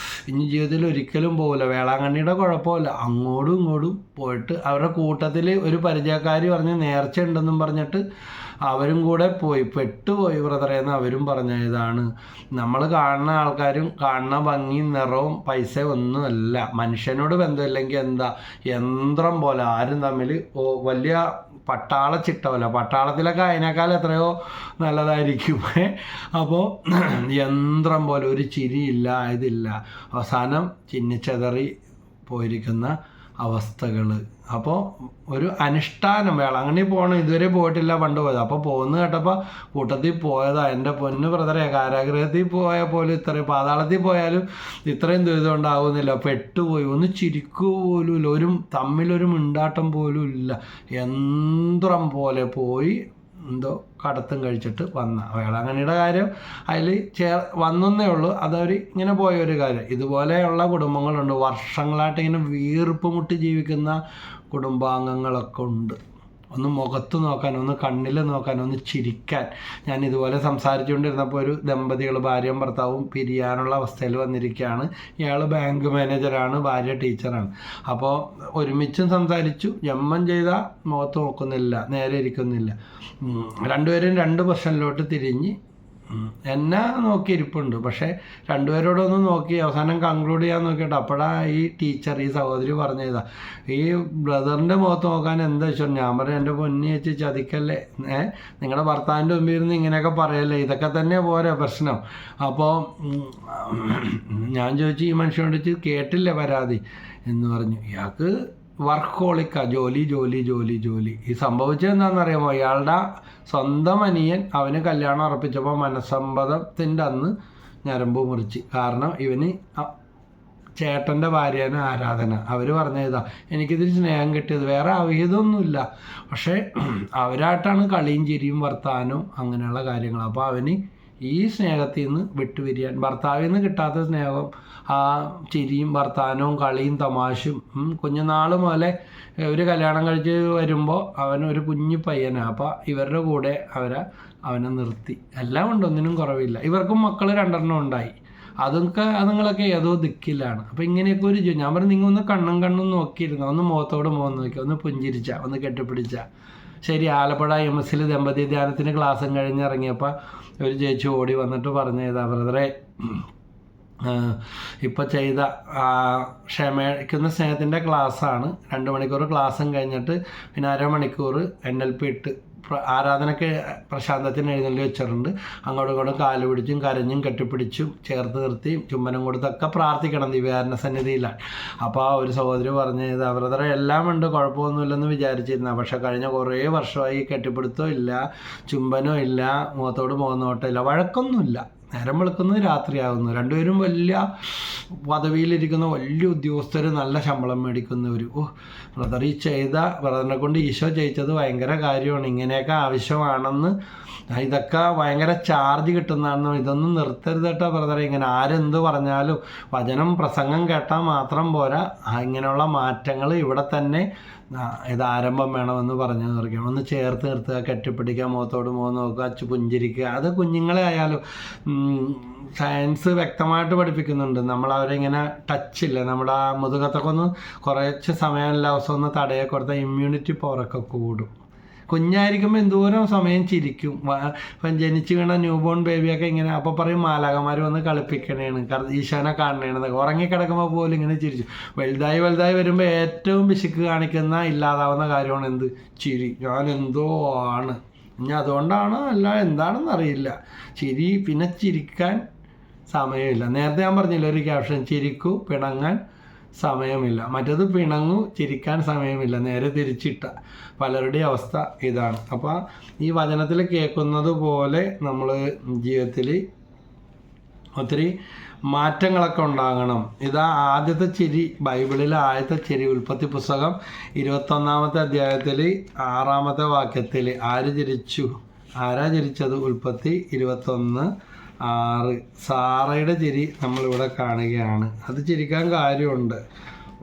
ഇനി ജീവിതത്തിൽ ഒരിക്കലും പോകില്ല. വേളാങ്കണ്ണിയുടെ കുഴപ്പമില്ല, അങ്ങോട്ടും ഇങ്ങോട്ടും പോയിട്ട് അവരുടെ കൂട്ടത്തിൽ ഒരു പരിചയക്കാരി പറഞ്ഞ് നേർച്ച ഉണ്ടെന്നും പറഞ്ഞിട്ട് അവരും കൂടെ പോയി പെട്ടുപോയി ബ്രദറേന്ന് അവരും പറഞ്ഞ ഇതാണ്. നമ്മൾ കാണുന്ന ആൾക്കാരും കാണുന്ന ഭംഗിയും നിറവും പൈസ ഒന്നുമല്ല. മനുഷ്യനോട് ബന്ധമില്ലെങ്കിൽ എന്താ യന്ത്രം പോലെ ആരും തമ്മിൽ വലിയ പട്ടാള ചിട്ടമല്ല. പട്ടാളത്തിലൊക്കെ അതിനേക്കാൾ എത്രയോ നല്ലതായിരിക്കും. അപ്പോൾ യന്ത്രം പോലെ ഒരു ചിരിയില്ല, ഇതില്ല. അവസാനം ചിന്നിച്ചെതറി പോയിരിക്കുന്ന അവസ്ഥകൾ. അപ്പോൾ ഒരു അനുഷ്ഠാനം വേളാങ്കണ്ണി പോകണം, ഇതുവരെ പോയിട്ടില്ല, പണ്ട് പോയത്. അപ്പോൾ പോകുന്ന കേട്ടപ്പോൾ കൂട്ടത്തിൽ പോയതാ. എൻ്റെ പൊന്നു ബ്രദറെ, കാരാഗൃഹത്തിൽ പോയാൽ പോലും ഇത്രയും, പാതാളത്തിൽ പോയാലും ഇത്രയും ദുരിതം ഉണ്ടാകുന്നില്ല. പെട്ടുപോയി, ഒന്ന് ചിരിക്കുക പോലും ഇല്ല, തമ്മിലൊരു മിണ്ടാട്ടം പോലും ഇല്ല. യന്ത്രം പോലെ പോയി എന്തോ കടത്തും കഴിച്ചിട്ട് വന്ന വേളാങ്കണ്ണിയുടെ കാര്യം അതിൽ വന്നേ ഉള്ളൂ. അതവർ ഇങ്ങനെ പോയ ഒരു കാര്യം. ഇതുപോലെയുള്ള കുടുംബങ്ങളുണ്ട്. വർഷങ്ങളായിട്ട് ഇങ്ങനെ വീർപ്പ് മുട്ടി ജീവിക്കുന്ന കുടുംബാംഗങ്ങളൊക്കെ ഉണ്ട്. ഒന്ന് മുഖത്ത് നോക്കാൻ, ഒന്ന് കണ്ണിൽ നോക്കാൻ, ഒന്ന് ചിരിക്കാൻ. ഞാൻ ഇതുപോലെ സംസാരിച്ചുകൊണ്ടിരുന്നപ്പോൾ ഒരു ദമ്പതികൾ, ഭാര്യയും ഭർത്താവും പിരിയാനുള്ള അവസ്ഥയിൽ വന്നിരിക്കുകയാണ്. ഇയാൾ ബാങ്ക് മാനേജറാണ്, ഭാര്യ ടീച്ചറാണ്. അപ്പോൾ ഒരുമിച്ചും സംസാരിച്ചു, ജന്മം ചെയ്താൽ മുഖത്ത് നോക്കുന്നില്ല, നേരെ ഇരിക്കുന്നില്ല. രണ്ടുപേരും 2 പൊസിഷനിലോട്ട് തിരിഞ്ഞ് എന്നെ നോക്കിയിരിപ്പുണ്ട്. പക്ഷേ രണ്ടുപേരോടൊന്ന് നോക്കി അവസാനം കൺക്ലൂഡ് ചെയ്യാൻ നോക്കിയിട്ട് അപ്പോഴാണ് ഈ ടീച്ചർ, ഈ സഹോദരി പറഞ്ഞതാ, ഈ ബ്രദറിൻ്റെ മുഖത്ത് നോക്കാൻ എന്താ ഇഷ്ടം? ഞാൻ പറയാം, എൻ്റെ പൊന്നി വെച്ച് ചതിക്കല്ലേ, നിങ്ങളുടെ ഭർത്താവിൻ്റെ മുമ്പിൽ ഇരുന്ന് ഇങ്ങനെയൊക്കെ പറയല്ലേ, ഇതൊക്കെ തന്നെ പോരെ പ്രശ്നം. അപ്പോൾ ഞാൻ ചോദിച്ചു, ഈ മനുഷ്യനോട് വെച്ച് കേട്ടില്ലേ പരാതി എന്ന് പറഞ്ഞു. ഇയാൾക്ക് വർക്കോളിക്ക, ജോലി ജോലി ജോലി ജോലി. ഈ സംഭവിച്ചത് എന്താണെന്നറിയാമോ? ഇയാളുടെ സ്വന്തം അനിയൻ അവന് കല്യാണം ഉറപ്പിച്ചപ്പോൾ മനസ്സമ്മതത്തിൻ്റെ അന്ന് ഞരമ്പ് മുറിച്ച്. കാരണം ഇവന് ചേട്ടൻ്റെ ഭാര്യേനെ ആരാധന. അവർ പറഞ്ഞതാ, എനിക്കിതിൽ സ്നേഹം കിട്ടിയത്, വേറെ അവിഹിതമൊന്നുമില്ല, പക്ഷേ അവരായിട്ടാണ് കളിയും ചിരിയും വർത്താനവും അങ്ങനെയുള്ള കാര്യങ്ങൾ. അപ്പോൾ അവന് ഈ സ്നേഹത്തിൽ നിന്ന് വിട്ടുപിരിയാൻ, ഭർത്താവിൽ നിന്ന് കിട്ടാത്ത സ്നേഹം, ആ ചിരിയും വർത്താനവും കളിയും തമാശയും, കുഞ്ഞുനാൾ മുതലേ ഒരു കല്യാണം കഴിച്ച് വരുമ്പോൾ അവനൊരു കുഞ്ഞു പയ്യനാണ്. അപ്പോൾ ഇവരുടെ കൂടെ അവനെ നിർത്തി. എല്ലാം ഉണ്ട്, ഒന്നിനും കുറവില്ല. ഇവർക്കും മക്കൾ 2 ഉണ്ടായി. അതുങ്ങളൊക്കെ ഏതോ ദിക്കിലാണ്. അപ്പോൾ ഇങ്ങനെയൊക്കെ ഒരു ഞാൻ പറഞ്ഞു, നിങ്ങൾ ഒന്ന് കണ്ണും നോക്കിയിരുന്ന, ഒന്ന് മുഖത്തോട് മുഖം നോക്കിയാൽ, ഒന്ന് പുഞ്ചിരിച്ച, ഒന്ന് കെട്ടിപ്പിടിച്ച. ശരി, ആലപ്പുഴ എംഎസ്സിൽ ദമ്പതി ധ്യാനത്തിന് ക്ലാസ്സും കഴിഞ്ഞിറങ്ങിയപ്പോൾ ഒരു ചേച്ചി ഓടി വന്നിട്ട് പറഞ്ഞതാ, ബ്രദറെ, ഇപ്പോൾ ചെയ്ത ക്ഷമയ്ക്കുന്ന സ്നേഹത്തിൻ്റെ ക്ലാസ്സാണ്. 2 മണിക്കൂർ ക്ലാസ്സും കഴിഞ്ഞിട്ട് പിന്നെ 1/2 മണിക്കൂർ NLP ഇട്ട് ആരാധനയ്ക്ക് പ്രശാന്തത്തിന് എഴുന്നള്ളി വെച്ചിട്ടുണ്ട്. അങ്ങോട്ടും ഇങ്ങോട്ടും കാല് പിടിച്ചും കരഞ്ഞും കെട്ടിപ്പിടിച്ചും ചേർത്ത് നിർത്തിയും ചുംബനം കൊടുത്തൊക്കെ പ്രാർത്ഥിക്കണം ദിവ്യകാരുണ്യ സന്നിധിയിലാണ്. അപ്പോൾ ആ ഒരു സഹോദരി പറഞ്ഞത്, ബ്രദറെ, എല്ലാം ഉണ്ട്, കുഴപ്പമൊന്നുമില്ലെന്ന് വിചാരിച്ചിരുന്ന, പക്ഷെ കഴിഞ്ഞ കുറേ വർഷമായി കെട്ടിപ്പിടുത്തവും ഇല്ല, ചുംബനവും ഇല്ല, മുഖത്തോട് മുഖം നോട്ടമില്ല, വഴക്കൊന്നുമില്ല. നേരം വെളുക്കുന്നത് രാത്രിയാകുന്നു. രണ്ടുപേരും വലിയ പദവിയിലിരിക്കുന്ന വലിയ ഉദ്യോഗസ്ഥർ, നല്ല ശമ്പളം മേടിക്കുന്നവർ. ബ്രദർ ഈ ബ്രദറിനെ കൊണ്ട് ഈശോ ചെയ്യിച്ചത് ഭയങ്കര കാര്യമാണ്, ഇങ്ങനെയൊക്കെ ആവശ്യമാണെന്ന്, ഇതൊക്കെ ഭയങ്കര ചാർജ് കിട്ടുന്നതാണെന്ന്, ഇതൊന്നും നിർത്തരുത് കേട്ടോ ബ്രദറെ. ഇങ്ങനെ ആരെന്ത് പറഞ്ഞാലും വചനം പ്രസംഗം കേട്ടാൽ മാത്രം പോരാ, ഇങ്ങനെയുള്ള മാറ്റങ്ങൾ ഇവിടെ തന്നെ ഇത് ആരംഭം വേണമെന്ന് പറഞ്ഞു നിർക്കണം. ഒന്ന് ചേർത്ത് നിർത്തുക, കെട്ടിപ്പിടിക്കുക, മുഖത്തോട് മുഖം നോക്കുക, പുഞ്ചിരിക്കുക. അത് കുഞ്ഞുങ്ങളെ ആയാലും സയൻസ് വ്യക്തമായിട്ട് പഠിപ്പിക്കുന്നുണ്ട്. നമ്മളവരെ ഇങ്ങനെ ടച്ചില്ല, നമ്മുടെ ആ മുതുകത്തൊക്കെ ഒന്ന് കുറച്ച് സമയം എല്ലാ ദിവസവും ഒന്ന് തടയെ കൊടുത്താൽ ഇമ്മ്യൂണിറ്റി പവറൊക്കെ കൂടും. കുഞ്ഞായിരിക്കുമ്പോൾ എന്തോരം സമയം ചിരിക്കും. ഇപ്പം ജനിച്ച് വീണ ന്യൂ ബോൺ ബേബിയൊക്കെ ഇങ്ങനെ അപ്പോൾ പറയും, മാലാകമാർ വന്ന് കളിപ്പിക്കണേണ്, ഈശോനെ കാണണേണെന്നൊക്കെ. ഉറങ്ങിക്കിടക്കുമ്പോൾ പോലും ഇങ്ങനെ ചിരിച്ചു. വലുതായി വരുമ്പോൾ ഏറ്റവും പിശുക്ക് കാണിക്കുന്ന ഇല്ലാതാവുന്ന കാര്യമാണ് എന്ത്? ചിരി. ഞാൻ എന്തോ ആണ്, ഇനി അതുകൊണ്ടാണ് അല്ല എന്താണെന്ന് അറിയില്ല, ചിരി. പിന്നെ ചിരിക്കാൻ സമയമില്ല. നേരത്തെ ഞാൻ പറഞ്ഞില്ല ഒരു ക്യാപ്ഷൻ, ചിരിക്കൂ പിണങ്ങാൻ സമയമില്ല. മറ്റത് പിണങ്ങു ചിരിക്കാൻ സമയമില്ല. നേരെ തിരിച്ചിട്ട പലരുടെയും അവസ്ഥ ഇതാണ്. അപ്പോൾ ഈ വചനത്തിൽ കേൾക്കുന്നത് പോലെ നമ്മൾ ജീവിതത്തിൽ ഒത്തിരി മാറ്റങ്ങളൊക്കെ ഉണ്ടാകണം. ഇതാ ആദ്യത്തെ ചിരി, ബൈബിളിലെ ആദ്യത്തെ ചിരി ഉൽപ്പത്തി പുസ്തകം 21-ാമത്തെ അധ്യായത്തിൽ 6-ാമത്തെ വാക്യത്തിൽ ആരാ ചിരിച്ചത്? ഉൽപ്പത്തി 21:6 സാറയുടെ ചിരി നമ്മളിവിടെ കാണുകയാണ്. അത് ചിരിക്കാൻ കാര്യമുണ്ട്.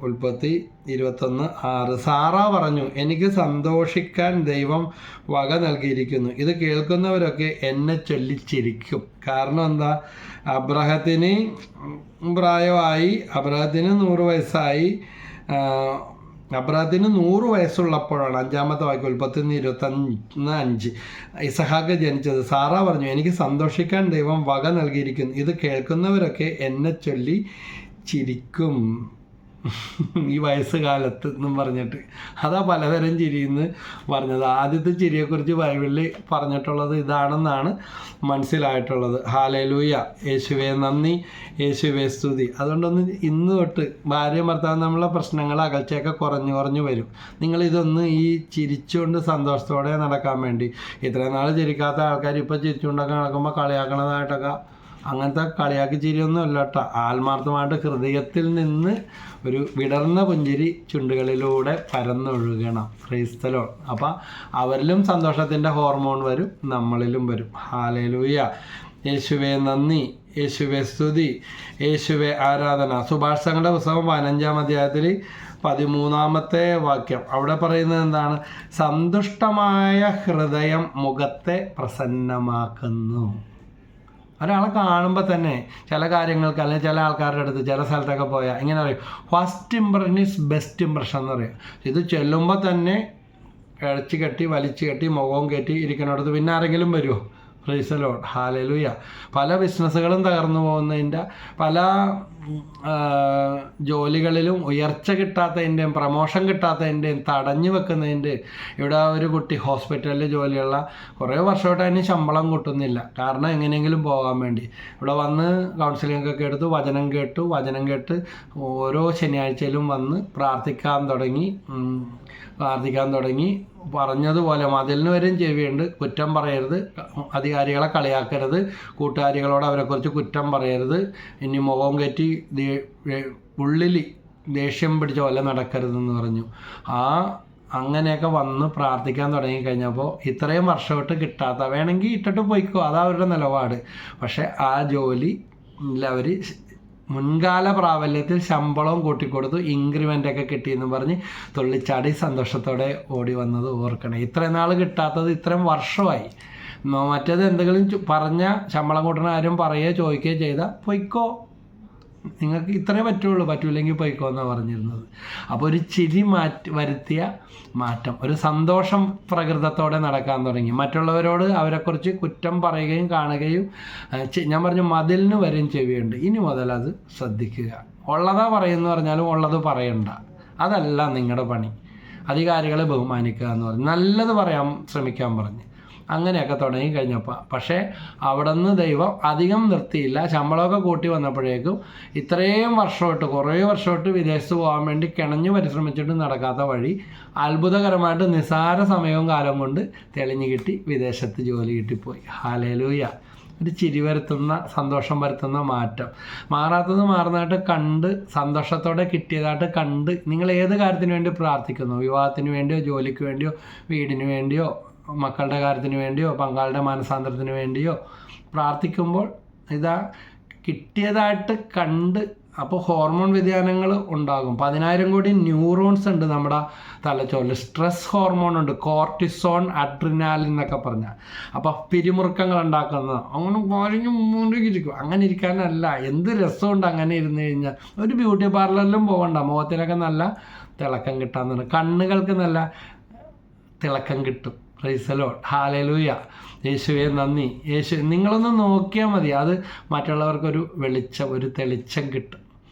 ഉൽപ്പത്തി 21:6 സാറ പറഞ്ഞു, എനിക്ക് സന്തോഷിക്കാൻ ദൈവം വക നൽകിയിരിക്കുന്നു, ഇത് കേൾക്കുന്നവരൊക്കെ എന്നെ ചൊല്ലിച്ചിരിക്കും. കാരണം എന്താ? അബ്രഹത്തിന് പ്രായമായി, അബ്രഹത്തിന് 100 വയസ്സായി. അബ്രഹത്തിന് 100 വയസ്സുള്ളപ്പോഴാണ് 5-ാമത്തെ വാക്യം ഉൽപ്പത്തി 21:5 ഇസഹാക്ക് ജനിച്ചത്. സാറ പറഞ്ഞു, എനിക്ക് സന്തോഷിക്കാൻ ദൈവം വക നൽകിയിരിക്കുന്നു, ഇത് കേൾക്കുന്നവരൊക്കെ എന്നെ ചൊല്ലി ചിരിക്കും. ഈ വയസ്സുകാലത്ത് എന്നും പറഞ്ഞിട്ട് അതാ പലതരം ചിരിയെന്ന് പറഞ്ഞത്. ആദ്യത്തെ ചിരിയെക്കുറിച്ച് ബൈബിളിൽ പറഞ്ഞിട്ടുള്ളത് ഇതാണെന്നാണ് മനസ്സിലായിട്ടുള്ളത്. ഹല്ലേലൂയ, യേശുവേ നന്ദി, യേശുവേ സ്തുതി. അതുകൊണ്ടൊന്ന് ഇന്ന് തൊട്ട് ഭാര്യ ഭർത്താവ് തമ്മിലുള്ള പ്രശ്നങ്ങൾ അകൽച്ചയൊക്കെ കുറഞ്ഞു വരും. നിങ്ങളിതൊന്ന് ഈ ചിരിച്ചുകൊണ്ട് സന്തോഷത്തോടെ നടക്കാൻ വേണ്ടി, ഇത്രയും നാൾ ചിരിക്കാത്ത ആൾക്കാർ ഇപ്പോൾ ചിരിച്ചുകൊണ്ടൊക്കെ നടക്കുമ്പോൾ കളിയാക്കണതായിട്ടൊക്കെ, അങ്ങനത്തെ കളിയാക്കി ചിരിയൊന്നും അല്ല കേട്ടോ. ആത്മാർത്ഥമായിട്ട് ഹൃദയത്തിൽ നിന്ന് ഒരു വിടർന്ന പുഞ്ചിരി ചുണ്ടുകളിലൂടെ പരന്നൊഴുകണം. ക്രൈസ്തലോ. അപ്പം അവരിലും സന്തോഷത്തിൻ്റെ ഹോർമോൺ വരും, നമ്മളിലും വരും. ഹല്ലേലൂയ, യേശുവേ നന്ദി, യേശുവേ സ്തുതി, യേശുവേ ആരാധന. സുഭാഷിതങ്ങളുടെ പുസ്തകം 15-ാം അധ്യായത്തിൽ 13-ാമത്തെ വാക്യം. അവിടെ പറയുന്നത് എന്താണ്? സന്തുഷ്ടമായ ഹൃദയം മുഖത്തെ പ്രസന്നമാക്കുന്നു. ഒരാളെ കാണുമ്പോൾ തന്നെ ചില കാര്യങ്ങൾക്ക്, അല്ലെങ്കിൽ ചില ആൾക്കാരുടെ അടുത്ത് ചില സ്ഥലത്തൊക്കെ പോയാൽ ഇങ്ങനെ പറയും, first impression is best impression എന്ന് പറയും. ഇത് ചെല്ലുമ്പോൾ തന്നെ ഇഴച്ച് കെട്ടി വലിച്ചു കെട്ടി മുഖവും കെട്ടി ഇരിക്കുന്നിടത്ത് പിന്നെ ആരെങ്കിലും വരുമോ? Price the lord, hallelujah. പല ബിസിനസ്സുകളും തകർന്നു പോകുന്നതിൻ്റെ, പല ജോലികളിലും ഉയർച്ച കിട്ടാത്തതിൻ്റെയും പ്രമോഷൻ കിട്ടാത്തതിൻ്റെയും തടഞ്ഞു വെക്കുന്നതിൻ്റെ. ഇവിടെ ഒരു കുട്ടി ഹോസ്പിറ്റലിൽ ജോലിയുള്ള കുറേ വർഷമായിട്ട് അതിന് ശമ്പളം കിട്ടുന്നില്ല. കാരണം എങ്ങനെയെങ്കിലും പോകാൻ വേണ്ടി ഇവിടെ വന്ന് കൗൺസിലിംഗ് ഒക്കെ എടുത്ത് വചനം കേട്ട് ഓരോ ശനിയാഴ്ചയിലും വന്ന് പ്രാർത്ഥിക്കാൻ തുടങ്ങി. പറഞ്ഞതുപോലെ മതിലിന് വരെയും ചെവിയുണ്ട്. കുറ്റം പറയരുത്, അധികാരികളെ കളിയാക്കരുത്, കൂട്ടുകാരികളോട് അവരെക്കുറിച്ച് കുറ്റം പറയരുത്, ഇനി മുഖം കയറ്റി ഉള്ളിൽ ദേഷ്യം പിടിച്ച പോലെ നടക്കരുതെന്ന് പറഞ്ഞു. അങ്ങനെയൊക്കെ വന്ന് പ്രാർത്ഥിക്കാൻ തുടങ്ങിക്കഴിഞ്ഞപ്പോൾ ഇത്രയും വർഷമായിട്ട് കിട്ടാത്ത, വേണമെങ്കിൽ ഇട്ടിട്ട് പോയിക്കോ, അതാ അവരുടെ നിലപാട്. പക്ഷെ ആ ജോലി അവർ മുൻകാല പ്രാബല്യത്തിൽ ശമ്പളവും കൂട്ടിക്കൊടുത്തു, ഇൻക്രിമെൻ്റൊക്കെ കിട്ടിയെന്ന് പറഞ്ഞ് തുള്ളിച്ചാടി സന്തോഷത്തോടെ ഓടി വന്നത് ഓർക്കണേ. ഇത്രയും നാൾ കിട്ടാത്തത് ഇത്രയും വർഷമായി. മറ്റേത് എന്തെങ്കിലും പറഞ്ഞ ശമ്പളം കൂട്ടണ ആരും പറയുകയോ ചോദിക്കുകയോ ചെയ്താൽ പൊയ്ക്കോ, നിങ്ങൾക്ക് ഇത്രേ പറ്റൂല്ലെങ്കിൽ പൊയ്ക്കോ എന്നാണ് പറഞ്ഞിരുന്നത്. അപ്പോൾ ഒരു ചിരി വരുത്തിയ മാറ്റം, ഒരു സന്തോഷം പ്രകൃതത്തോടെ നടക്കാൻ തുടങ്ങി. മറ്റുള്ളവരോട് അവരെക്കുറിച്ച് കുറ്റം പറയുകയും കാണുകയും, ഞാൻ പറഞ്ഞു മതിലിന് വരെയും ചെവിയുണ്ട്, ഇനി മുതൽ അത് ശ്രദ്ധിക്കുക. ഉള്ളതാ പറയുമെന്ന് പറഞ്ഞാലും ഉള്ളത് പറയണ്ട, അതല്ല നിങ്ങളുടെ പണി. അധികാരികളെ ബഹുമാനിക്കുക എന്ന് പറഞ്ഞു, നല്ലത് പറയാൻ ശ്രമിക്കാൻ പറഞ്ഞ്. അങ്ങനെയൊക്കെ തുടങ്ങി കഴിഞ്ഞപ്പോൾ പക്ഷേ അവിടെ നിന്ന് ദൈവം അധികം നിർത്തിയില്ല. ശമ്പളമൊക്കെ കൂട്ടി വന്നപ്പോഴേക്കും ഇത്രയും കുറേ വർഷമായിട്ട് വിദേശത്ത് പോകാൻ വേണ്ടി കിണഞ്ഞു പരിശ്രമിച്ചിട്ട് നടക്കാത്ത വഴി അത്ഭുതകരമായിട്ട് നിസ്സാര സമയവും കാലം കൊണ്ട് തെളിഞ്ഞു കിട്ടി, വിദേശത്ത് ജോലി കിട്ടിപ്പോയി. ഹല്ലേലൂയ. ഒരു ചിരി വരുത്തുന്ന, സന്തോഷം വരുത്തുന്ന മാറ്റം. മാറാത്തത് മാറുന്നതായിട്ട് കണ്ട്, സന്തോഷത്തോടെ കിട്ടിയതായിട്ട് കണ്ട്, നിങ്ങൾ ഏത് കാര്യത്തിന് വേണ്ടി പ്രാർത്ഥിക്കുന്നു? വിവാഹത്തിന് വേണ്ടിയോ, ജോലിക്ക് വേണ്ടിയോ, വീടിന് വേണ്ടിയോ, മക്കളുടെ കാര്യത്തിന് വേണ്ടിയോ, പങ്കാളിയുടെ മാനസാന്തരത്തിന് വേണ്ടിയോ പ്രാർത്ഥിക്കുമ്പോൾ ഇതാ കിട്ടിയതായിട്ട് കണ്ട്, അപ്പോൾ ഹോർമോൺ വ്യതിയാനങ്ങൾ ഉണ്ടാകും. 10,000 കോടി ന്യൂറോൺസ് ഉണ്ട് നമ്മുടെ തലച്ചോറിൽ. സ്ട്രെസ് ഹോർമോൺ ഉണ്ട്, കോർട്ടിസോൺ, അഡ്രിനാലിൻ എന്നൊക്കെ പറഞ്ഞാൽ. അപ്പോൾ പിരിമുറുക്കങ്ങൾ ഉണ്ടാക്കുന്നത് അങ്ങനെ പറഞ്ഞ് മുന്നിരിക്കും. അങ്ങനെ ഇരിക്കാനല്ല, എന്ത് രസമുണ്ട് അങ്ങനെ ഇരുന്ന് കഴിഞ്ഞാൽ. ഒരു ബ്യൂട്ടി പാർലറിലും പോകണ്ട, മുഖത്തിനൊക്കെ നല്ല തിളക്കം കിട്ടാൻ തുടങ്ങും, കണ്ണുകൾക്ക് നല്ല തിളക്കം കിട്ടും. Price the lord, hallelujah. യേശുവേ നന്ദി. നിങ്ങളൊന്ന് നോക്കിയാൽ മതി, അത് മറ്റുള്ളവർക്കൊരു വെളിച്ചം, ഒരു തെളിച്ചം കിട്ടും.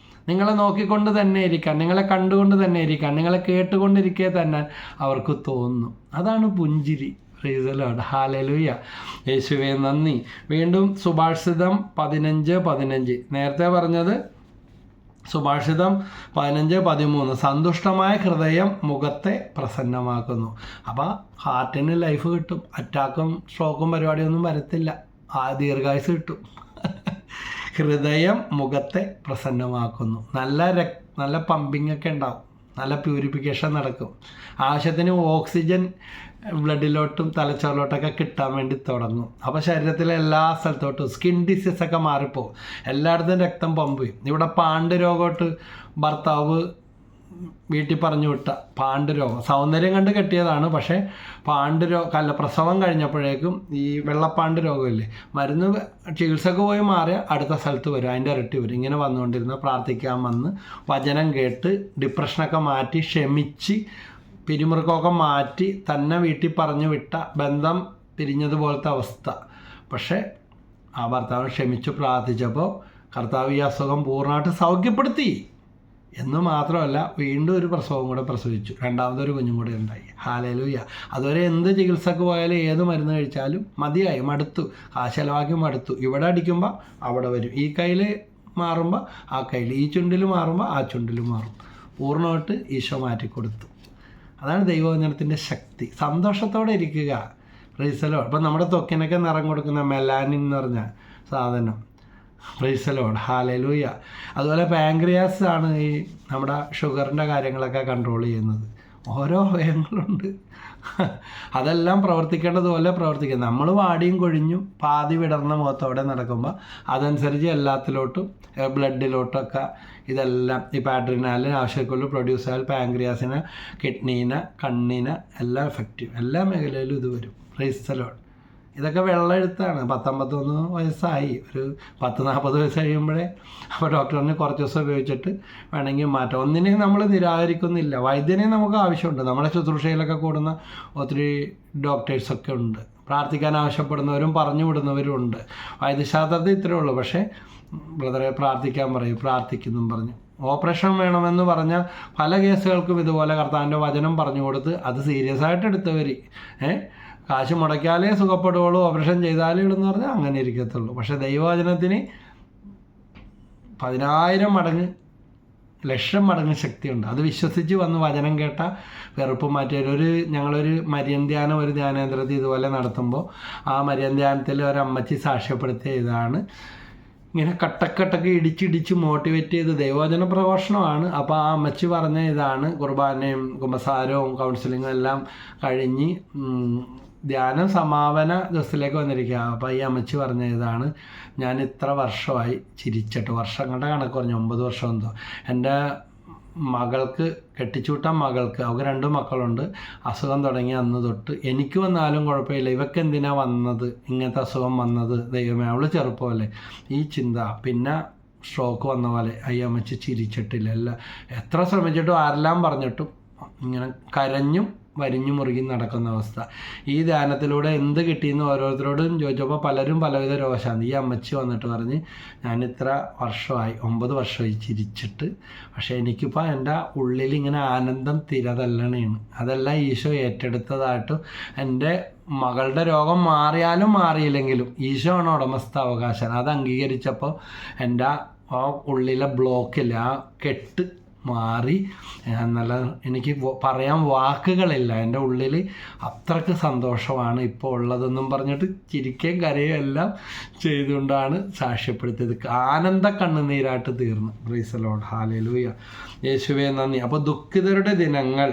നിങ്ങളെ നോക്കിക്കൊണ്ട് തന്നെ ഇരിക്കാൻ, നിങ്ങളെ കണ്ടുകൊണ്ട് തന്നെ ഇരിക്കാൻ, നിങ്ങളെ കേട്ടുകൊണ്ടിരിക്കെ തന്നെ അവർക്ക് തോന്നുന്നു. അതാണ് പുഞ്ചിരി. Price the lord, hallelujah. യേശുവേ നന്ദി. വീണ്ടും സുഭാഷിതം 15:15. നേരത്തെ പറഞ്ഞത് സുഭാഷിതം 15:13. സന്തുഷ്ടമായ ഹൃദയം മുഖത്തെ പ്രസന്നമാക്കുന്നു. അപ്പോൾ ഹാർട്ടിന് ലൈഫ് കിട്ടും, അറ്റാക്കും സ്ട്രോക്കും പരിപാടിയൊന്നും വരത്തില്ല, ദീർഘായുസ് കിട്ടും. ഹൃദയം മുഖത്തെ പ്രസന്നമാക്കുന്നു. നല്ല പമ്പിങ് ഒക്കെ ഉണ്ടാവും, നല്ല പ്യൂരിഫിക്കേഷൻ നടക്കും. ആവശ്യത്തിന് ഓക്സിജൻ ബ്ലഡിലോട്ടും തലച്ചോറിലോട്ടൊക്കെ കിട്ടാൻ വേണ്ടി തുടങ്ങും. അപ്പോൾ ശരീരത്തിലെ എല്ലാ സ്ഥലത്തോട്ടും സ്കിൻ ഡിസീസൊക്കെ മാറിപ്പോവും, എല്ലായിടത്തും രക്തം പമ്പ് ചെയ്യും. ഇവിടെ പാണ്ഡുരോഗമായിട്ട് ഭർത്താവ് വീട്ടിൽ പറഞ്ഞു വിട്ട പാണ്ഡുരോഗം, സൗന്ദര്യം കണ്ട് കെട്ടിയതാണ്, പക്ഷേ പ്രസവം കഴിഞ്ഞപ്പോഴേക്കും ഈ വെള്ളപ്പാണ്ട് രോഗമില്ലേ, മരുന്ന് ചികിത്സക്ക് പോയി മാറിയ അടുത്ത സ്ഥലത്ത് വരും, അതിൻ്റെ ഇരട്ടി വരും. ഇങ്ങനെ വന്നുകൊണ്ടിരുന്ന പ്രാർത്ഥിക്കാൻ വന്ന് വചനം കേട്ട് ഡിപ്രഷനൊക്കെ മാറ്റി ക്ഷമിച്ച് പിരിമുറുക്കമൊക്കെ മാറ്റി തന്നെ വീട്ടിൽ പറഞ്ഞു വിട്ട ബന്ധം പിരിഞ്ഞതുപോലത്തെ അവസ്ഥ. പക്ഷേ ആ ഭർത്താവ് ക്ഷമിച്ചു പ്രാർത്ഥിച്ചപ്പോൾ കർത്താവ് ഈ അസുഖം പൂർണ്ണമായിട്ട് സൗഖ്യപ്പെടുത്തി എന്ന് മാത്രമല്ല, വീണ്ടും ഒരു പ്രസവം കൂടെ പ്രസവിച്ചു, രണ്ടാമതൊരു കുഞ്ഞും കൂടെ ഉണ്ടായി. ഹല്ലേലൂയ. അതുവരെ എന്ത് ചികിത്സക്ക് പോയാലും ഏത് മരുന്ന് കഴിച്ചാലും മതിയായി, മടുത്തു, കാശലവാക്കി മടുത്തു. ഇവിടെ അടിക്കുമ്പോൾ അവിടെ വരും, ഈ കയ്യിൽ മാറുമ്പോൾ ആ കയ്യിൽ, ഈ ചുണ്ടിൽ മാറുമ്പോൾ ആ ചുണ്ടിൽ മാറും. പൂർണ്ണമായിട്ട് ഈശോ മാറ്റിക്കൊടുത്തു. അതാണ് ദൈവവചനത്തിൻ്റെ ശക്തി. സന്തോഷത്തോടെ ഇരിക്കുക. Price the Lord. ഇപ്പം നമ്മുടെ ത്വക്കിനൊക്കെ നിറം കൊടുക്കുന്ന മെലാനിൻ എന്ന് പറഞ്ഞ സാധനം. Price the lord, hallelujah. അതുപോലെ പാൻക്രിയാസ് ആണ് ഈ നമ്മുടെ ഷുഗറിൻ്റെ കാര്യങ്ങളൊക്കെ കൺട്രോൾ ചെയ്യുന്നത്. ഓരോ അവയവങ്ങളുണ്ട്, അതെല്ലാം പ്രവർത്തിക്കേണ്ടതുപോലെ പ്രവർത്തിക്കുക. നമ്മൾ വാടിയും കൊഴിഞ്ഞും പാതി വിടർന്ന മുഖത്തോടെ നടക്കുമ്പോൾ അതനുസരിച്ച് എല്ലാത്തിലോട്ടും ബ്ലഡിലോട്ടൊക്കെ ഇതെല്ലാം ഇപ്പോൾ അഡ്രിനാലിൻ ആവശ്യക്കുള്ള പ്രൊഡ്യൂസ് ആയാൽ പാങ്ക്രിയാസിന്, കിഡ്നീനെ, കണ്ണിനെ എല്ലാം എഫക്റ്റീവ്, എല്ലാ മേഖലയിലും ഇത് വരും. Price the Lord. ഇതൊക്കെ വെള്ളമെഴുത്താണ്. 19 വയസ്സായി, ഒരു 40 വയസ്സ് കഴിയുമ്പോഴേ അപ്പോൾ ഡോക്ടറിന് കുറച്ച് ദിവസം ഉപയോഗിച്ചിട്ട് വേണമെങ്കിൽ മാറ്റാം. ഒന്നിനെയും നമ്മൾ നിരാകരിക്കുന്നില്ല. വൈദ്യനെ നമുക്ക് ആവശ്യമുണ്ട്. നമ്മുടെ ശുശ്രൂഷയിലൊക്കെ കൂടുന്ന ഒത്തിരി ഡോക്ടേഴ്സൊക്കെ ഉണ്ട്. പ്രാർത്ഥിക്കാൻ ആവശ്യപ്പെടുന്നവരും പറഞ്ഞു വിടുന്നവരും ഉണ്ട്. വൈദ്യശാസ്ത്രത്തിൽ ഇത്രയേ ഉള്ളൂ. പക്ഷേ ബ്രദറെ പ്രാർത്ഥിക്കാൻ പറയും, പ്രാർത്ഥിക്കുന്നും പറഞ്ഞു. ഓപ്പറേഷൻ വേണമെന്ന് പറഞ്ഞാൽ പല കേസുകൾക്കും ഇതുപോലെ കർത്താവിൻ്റെ വചനം പറഞ്ഞു കൊടുത്ത് അത് സീരിയസ് ആയിട്ട് എടുത്തവർ കാശ് മുടക്കിയാലേ സുഖപ്പെടുകയുള്ളൂ, ഓപ്പറേഷൻ ചെയ്താലേ ഉള്ളൂ പറഞ്ഞാൽ അങ്ങനെ ഇരിക്കത്തുള്ളൂ. പക്ഷേ ദൈവവചനത്തിന് 10,000 മടങ്ങ് 1,00,000 മടങ്ങ് ശക്തിയുണ്ട്. അത് വിശ്വസിച്ച് വന്ന് വചനം കേട്ട വെറുപ്പ് മാറ്റിയ ഞങ്ങളൊരു മരിയൻ ധ്യാനം ഒരു ധ്യാനേന്ദ്രത്തിൽ ഇതുപോലെ നടത്തുമ്പോൾ ആ മരിയൻ ധ്യാനത്തിൽ ഒരമ്മച്ചി സാക്ഷ്യപ്പെടുത്തിയ ഇതാണ്. ഇങ്ങനെ കട്ടക്കട്ടൊക്കെ ഇടിച്ചിടിച്ച് മോട്ടിവേറ്റ് ചെയ്ത് ദൈവവചന പ്രഘോഷണമാണ്. അപ്പോൾ ആ അമ്മച്ചി പറഞ്ഞ ഇതാണ്, കുർബാനയും കുമ്പസാരവും കൗൺസിലിങ്ങും എല്ലാം കഴിഞ്ഞ് ധ്യാനം സമാപന ദിവസത്തിലേക്ക് വന്നിരിക്കുക. അപ്പോൾ ഈ അമ്മച്ചി പറഞ്ഞ ഇതാണ്, ഞാൻ ഇത്ര വർഷമായി ചിരിച്ചിട്ട്, വർഷങ്ങളുടെ കണക്ക് പറഞ്ഞു, 9 വർഷം എന്തോ. എൻ്റെ മകൾക്ക്, കെട്ടിച്ചുവിട്ട മകൾക്ക്, അവർക്ക് 2 മക്കളുണ്ട്, അസുഖം തുടങ്ങി അന്ന് തൊട്ട് എനിക്ക് വന്നാലും കുഴപ്പമില്ല, ഇവർക്ക് എന്തിനാ വന്നത്, ഇങ്ങനത്തെ അസുഖം വന്നത്, ദൈവമേ അവൾ ചെറുപ്പമല്ലേ, ഈ ചിന്ത. പിന്നെ സ്ട്രോക്ക് വന്ന പോലെ ഈ അമ്മച്ചി ചിരിച്ചിട്ടില്ല. എത്ര ശ്രമിച്ചിട്ടും ആരെല്ലാം പറഞ്ഞിട്ടും ഇങ്ങനെ കരഞ്ഞും വരിഞ്ഞു മുറുകി നടക്കുന്ന അവസ്ഥ. ഈ ധ്യാനത്തിലൂടെ എന്ത് കിട്ടിയെന്ന് ഓരോരുത്തരോടും ചോദിച്ചപ്പോൾ പലരും പലവിധ രോഗശാന്തി. ഈ അമ്മച്ചി വന്നിട്ട് പറഞ്ഞ്, ഞാനിത്ര വർഷമായി, 9 വർഷമായി ചിരിച്ചിട്ട്, പക്ഷേ എനിക്കിപ്പോൾ എൻ്റെ ഉള്ളിൽ ഇങ്ങനെ ആനന്ദം തിരതല്ലണേണ്. അതെല്ലാം ഈശോ ഏറ്റെടുത്തതായിട്ടും എൻ്റെ മകളുടെ രോഗം മാറിയാലും മാറിയില്ലെങ്കിലും ഈശോ ആണ് ഉടമസ്ഥാവകാശം. അത് അംഗീകരിച്ചപ്പോൾ എൻ്റെ ആ ഉള്ളിലെ ബ്ലോക്കില്ല, ആ കെട്ട് മാറി. നല്ല എനിക്ക് പറയാൻ വാക്കുകളില്ല. എൻ്റെ ഉള്ളിൽ അത്രയ്ക്ക് സന്തോഷമാണ് ഇപ്പോൾ ഉള്ളതെന്നും പറഞ്ഞിട്ട് ചിരിക്കുകയും കരയുകയും എല്ലാം ചെയ്തുകൊണ്ടാണ് സാക്ഷ്യപ്പെടുത്തിയത്. ആനന്ദ കണ്ണുനീരായിട്ട് തീർന്നു. Price the lord. ഹല്ലേലൂയ. യേശുവേ നന്ദി. അപ്പോൾ ദുഃഖിതരുടെ ദിനങ്ങൾ,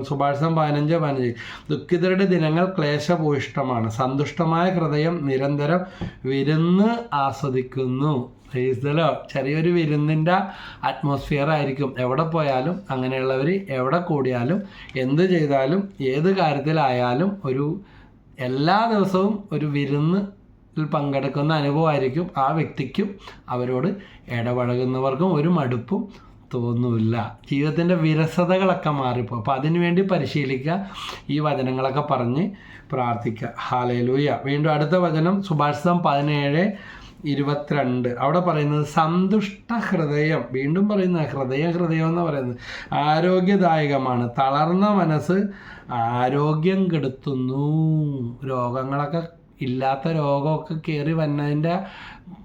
സുഭാഷിതം 15:15, ദുഃഖിതരുടെ ദിനങ്ങൾ ക്ലേശഭൂയിഷ്ടമാണ്, സന്തുഷ്ടമായ ഹൃദയം നിരന്തരം വിരുന്ന് ആസ്വദിക്കുന്നു. Price the Lord. ചെറിയൊരു വിരുന്നിൻ്റെ അറ്റ്മോസ്ഫിയർ ആയിരിക്കും എവിടെ പോയാലും. അങ്ങനെയുള്ളവർ എവിടെ കൂടിയാലും എന്ത് ചെയ്താലും ഏത് കാര്യത്തിലായാലും എല്ലാ ദിവസവും ഒരു വിരുന്നിൽ പങ്കെടുക്കുന്ന അനുഭവമായിരിക്കും ആ വ്യക്തിക്കും അവരോട് ഇടപഴകുന്നവർക്കും ഒരു മടുപ്പും തോന്നില്ല. ജീവിതത്തിൻ്റെ വിരസതകളൊക്കെ മാറിപ്പോകും. അപ്പോൾ അതിനുവേണ്ടി പരിശീലിക്കുക, ഈ വചനങ്ങളൊക്കെ പറഞ്ഞ് പ്രാർത്ഥിക്കുക. ഹല്ലേലൂയ. വീണ്ടും അടുത്ത വചനം സുഭാഷിതം 17:22. അവിടെ പറയുന്നത് സന്തുഷ്ട ഹൃദയം, വീണ്ടും പറയുന്ന ഹൃദയം എന്ന് പറയുന്നത് ആരോഗ്യദായകമാണ്, തളർന്ന മനസ്സ് ആരോഗ്യം കെടുത്തുന്നു. രോഗങ്ങളൊക്കെ ഇല്ലാത്ത രോഗമൊക്കെ കയറി വന്നതിൻ്റെ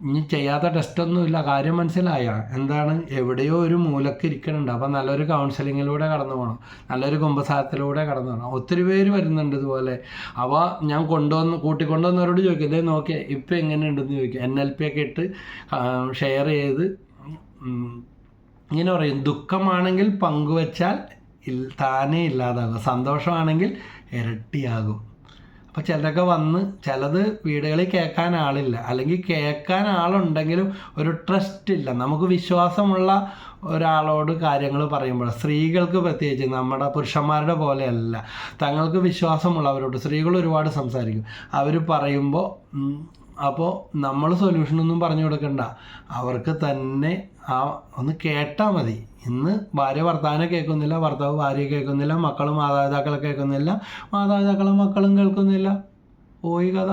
ഇനി ചെയ്യാത്ത ടെസ്റ്റൊന്നുമില്ല. കാര്യം മനസ്സിലായ എന്താണ്, എവിടെയോ ഒരു മൂലക്ക് ഇരിക്കുന്നുണ്ട്. അപ്പം നല്ലൊരു കൗൺസിലിങ്ങിലൂടെ കടന്നു പോകണം, നല്ലൊരു കുമ്പസാരത്തിലൂടെ കടന്നു പോകണം. ഒത്തിരി പേര് വരുന്നുണ്ട് ഇതുപോലെ. അപ്പോൾ ഞാൻ കൂട്ടിക്കൊണ്ടുവന്നവരോട് ചോദിക്കും, ഇതേ നോക്കിയാൽ ഇപ്പം എങ്ങനെയുണ്ടെന്ന് ചോദിക്കും. NLP ഒക്കെ ഇട്ട് ഷെയർ ചെയ്ത് ഇങ്ങനെ പറയും, ദുഃഖമാണെങ്കിൽ പങ്കുവച്ചാൽ താനേ ഇല്ലാതാകും, സന്തോഷമാണെങ്കിൽ ഇരട്ടിയാകും. അപ്പോൾ ചിലരൊക്കെ വന്ന്, ചിലത് വീടുകളിൽ കേൾക്കാൻ ആളില്ല, അല്ലെങ്കിൽ കേൾക്കാൻ ആളുണ്ടെങ്കിലും ഒരു ട്രസ്റ്റ് ഇല്ല. നമുക്ക് വിശ്വാസമുള്ള ഒരാളോട് കാര്യങ്ങൾ പറയുമ്പോൾ, സ്ത്രീകൾക്ക് പ്രത്യേകിച്ച് നമ്മുടെ പുരുഷന്മാരുടെ പോലെയല്ല, തങ്ങൾക്ക് വിശ്വാസമുള്ളവരോട് സ്ത്രീകൾ ഒരുപാട് സംസാരിക്കും. അവർ പറയുമ്പോൾ അപ്പോൾ നമ്മൾ സൊല്യൂഷനൊന്നും പറഞ്ഞു കൊടുക്കണ്ട, അവർക്ക് തന്നെ ഒന്ന് കേട്ടാൽ മതി. ഇന്ന് ഭാര്യ ഭർത്താവിനെ കേൾക്കുന്നില്ല, ഭർത്താവ് ഭാര്യയെ കേൾക്കുന്നില്ല, മക്കൾ മാതാപിതാക്കളെ കേൾക്കുന്നില്ല, മാതാപിതാക്കളെ മക്കളും കേൾക്കുന്നില്ല. പോയി കഥ.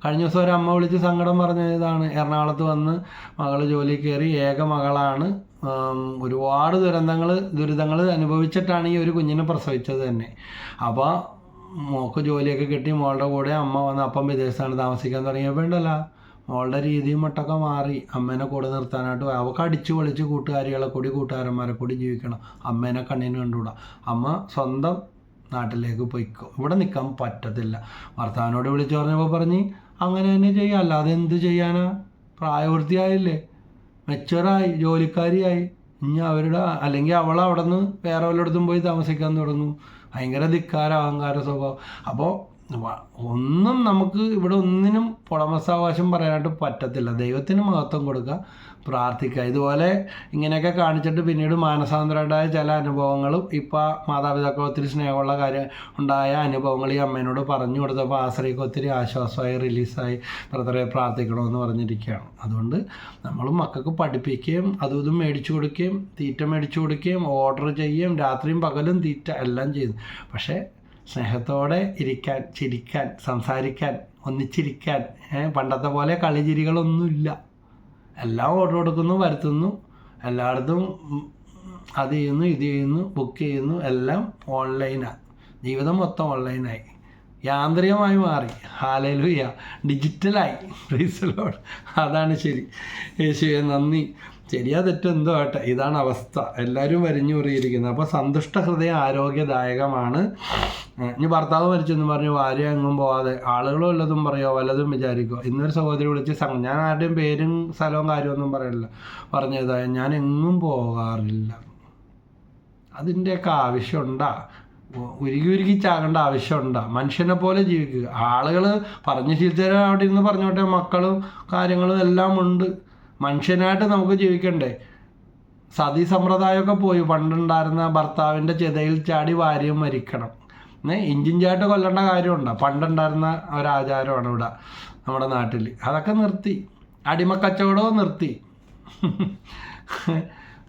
കഴിഞ്ഞ ദിവസം ഒരു അമ്മ വിളിച്ച് സങ്കടം പറഞ്ഞതാണ്. എറണാകുളത്ത് വന്ന് മകൾ ജോലി കയറി, ഏക മകളാണ്, ഒരുപാട് ദുരിതങ്ങൾ അനുഭവിച്ചിട്ടാണ് ഈ ഒരു കുഞ്ഞിനെ പ്രസവിച്ചത് തന്നെ. അപ്പോൾ മോൾക്ക് ജോലിയൊക്കെ കിട്ടി, മോളുടെ കൂടെ അമ്മ വന്ന്, അപ്പം വിദേശത്താണ് താമസിക്കാൻ തുടങ്ങിയപ്പോൾ ഉണ്ടല്ല, മോളുടെ രീതിയും മട്ടൊക്കെ മാറി. അമ്മേനെ കൂടെ നിർത്താനായിട്ട് അവൾക്ക് അടിച്ചു പൊളിച്ച് കൂട്ടുകാരികളെ കൂടി കൂട്ടുകാരന്മാരെ കൂടി ജീവിക്കണം. അമ്മേനെ കണ്ണിന് കണ്ടുകൂടാ. അമ്മ സ്വന്തം നാട്ടിലേക്ക് പോയിക്കോ, ഇവിടെ നിൽക്കാൻ പറ്റത്തില്ല. ഭർത്താവിനോട് വിളിച്ചു പറഞ്ഞപ്പോൾ പറഞ്ഞ് അങ്ങനെ തന്നെ ചെയ്യാം, അല്ലാതെ എന്ത് ചെയ്യാനാ, പ്രായപൂർത്തിയായില്ലേ, മെച്ചുവറായി, ജോലിക്കാരിയായി. ഇനി അവരുടെ അല്ലെങ്കിൽ അവൾ അവിടെ നിന്ന് വേറെ വല്ലയിടത്തും പോയി താമസിക്കാൻ തുടങ്ങും, ഭയങ്കര ധിക്കാര അഹങ്കാര സ്വഭാവം. അപ്പോൾ ഒന്നും നമുക്ക് ഇവിടെ ഒന്നിനും ഉടമസ്ഥാവകാശം പറയാനായിട്ട് പറ്റത്തില്ല. ദൈവത്തിന് മഹത്വം കൊടുക്കുക, പ്രാർത്ഥിക്കുക. ഇതുപോലെ ഇങ്ങനെയൊക്കെ കാണിച്ചിട്ട് പിന്നീട് മാനസാന്തരമായ ചില അനുഭവങ്ങളും ഇപ്പോൾ മാതാപിതാക്കൾ ഒത്തിരി സ്നേഹമുള്ള കാര്യം ഉണ്ടായ അനുഭവങ്ങൾ ഈ അമ്മേനോട് പറഞ്ഞു കൊടുത്തപ്പോൾ ആശ്രയിക്ക് ഒത്തിരി ആശ്വാസമായി, റിലീസായി, ബ്രദറെ പ്രാർത്ഥിക്കണമെന്ന് പറഞ്ഞിരിക്കുകയാണ്. അതുകൊണ്ട് നമ്മൾ മക്കൾക്ക് പഠിപ്പിക്കുകയും അതും ഇതും മേടിച്ചു കൊടുക്കുകയും തീറ്റ മേടിച്ചു കൊടുക്കുകയും ഓർഡർ ചെയ്യുകയും രാത്രിയും പകലും തീറ്റ എല്ലാം ചെയ്തു. പക്ഷേ സ്നേഹത്തോടെ ഇരിക്കാൻ, ചിരിക്കാൻ, സംസാരിക്കാൻ, ഒന്നിച്ചിരിക്കാൻ, പണ്ടത്തെ പോലെ കളിചിരികളൊന്നുമില്ല. എല്ലാം ഓർഡർ കൊടുക്കുന്നു, വരുത്തുന്നു, എല്ലായിടത്തും അത് ചെയ്യുന്നു, ഇത് ചെയ്യുന്നു, ബുക്ക് ചെയ്യുന്നു, എല്ലാം ഓൺലൈനാണ്. ജീവിതം മൊത്തം ഓൺലൈനായി, യാന്ത്രികമായി മാറി. ഹല്ലേലൂയ, ഡിജിറ്റലായി. Praise the lord. അതാണ് ശരി. യേശുവേ നന്ദി. ശരിയാ തെറ്റോ എന്തോ ആട്ടെ, ഇതാണ് അവസ്ഥ. എല്ലാവരും വരിഞ്ഞുറിയിരിക്കുന്നത്. അപ്പോൾ സന്തുഷ്ട ഹൃദയം ആരോഗ്യദായകമാണ്. ഇനി ഭർത്താവ് മരിച്ചെന്ന് പറഞ്ഞു ഭാര്യ എങ്ങും പോവാതെ ആളുകൾ വല്ലതും പറയുമോ, വല്ലതും വിചാരിക്കുമോ. ഇന്നൊരു സഹോദരി വിളിച്ച് ഞാൻ ആരുടെയും പേരും സ്ഥലവും കാര്യമൊന്നും പറയില്ല, പറഞ്ഞതാ ഞാൻ എങ്ങും പോകാറില്ല. അതിൻ്റെയൊക്കെ ആവശ്യമുണ്ടാ? ഉരുകി ചാകേണ്ട ആവശ്യമുണ്ടാ? മനുഷ്യനെ പോലെ ജീവിക്കുക. ആളുകൾ പറഞ്ഞ് ശീലിച്ചാൽ അവിടെ ഇരുന്ന് പറഞ്ഞോട്ടെ, മക്കളും കാര്യങ്ങളും എല്ലാം ഉണ്ട്. മനുഷ്യനായിട്ട് നമുക്ക് ജീവിക്കണ്ടേ? സതി സമ്പ്രദായമൊക്കെ പോയി. പണ്ടുണ്ടായിരുന്ന ഭർത്താവിൻ്റെ ചിതയിൽ ചാടി ഭാര്യയും മരിക്കണം, ഇഞ്ചിഞ്ചായിട്ട് കൊല്ലേണ്ട കാര്യമുണ്ടോ? പണ്ടുണ്ടായിരുന്ന ഒരാചാരമാണ് ഇവിടെ നമ്മുടെ നാട്ടിൽ. അതൊക്കെ നിർത്തി, അടിമക്കച്ചവടവും നിർത്തി.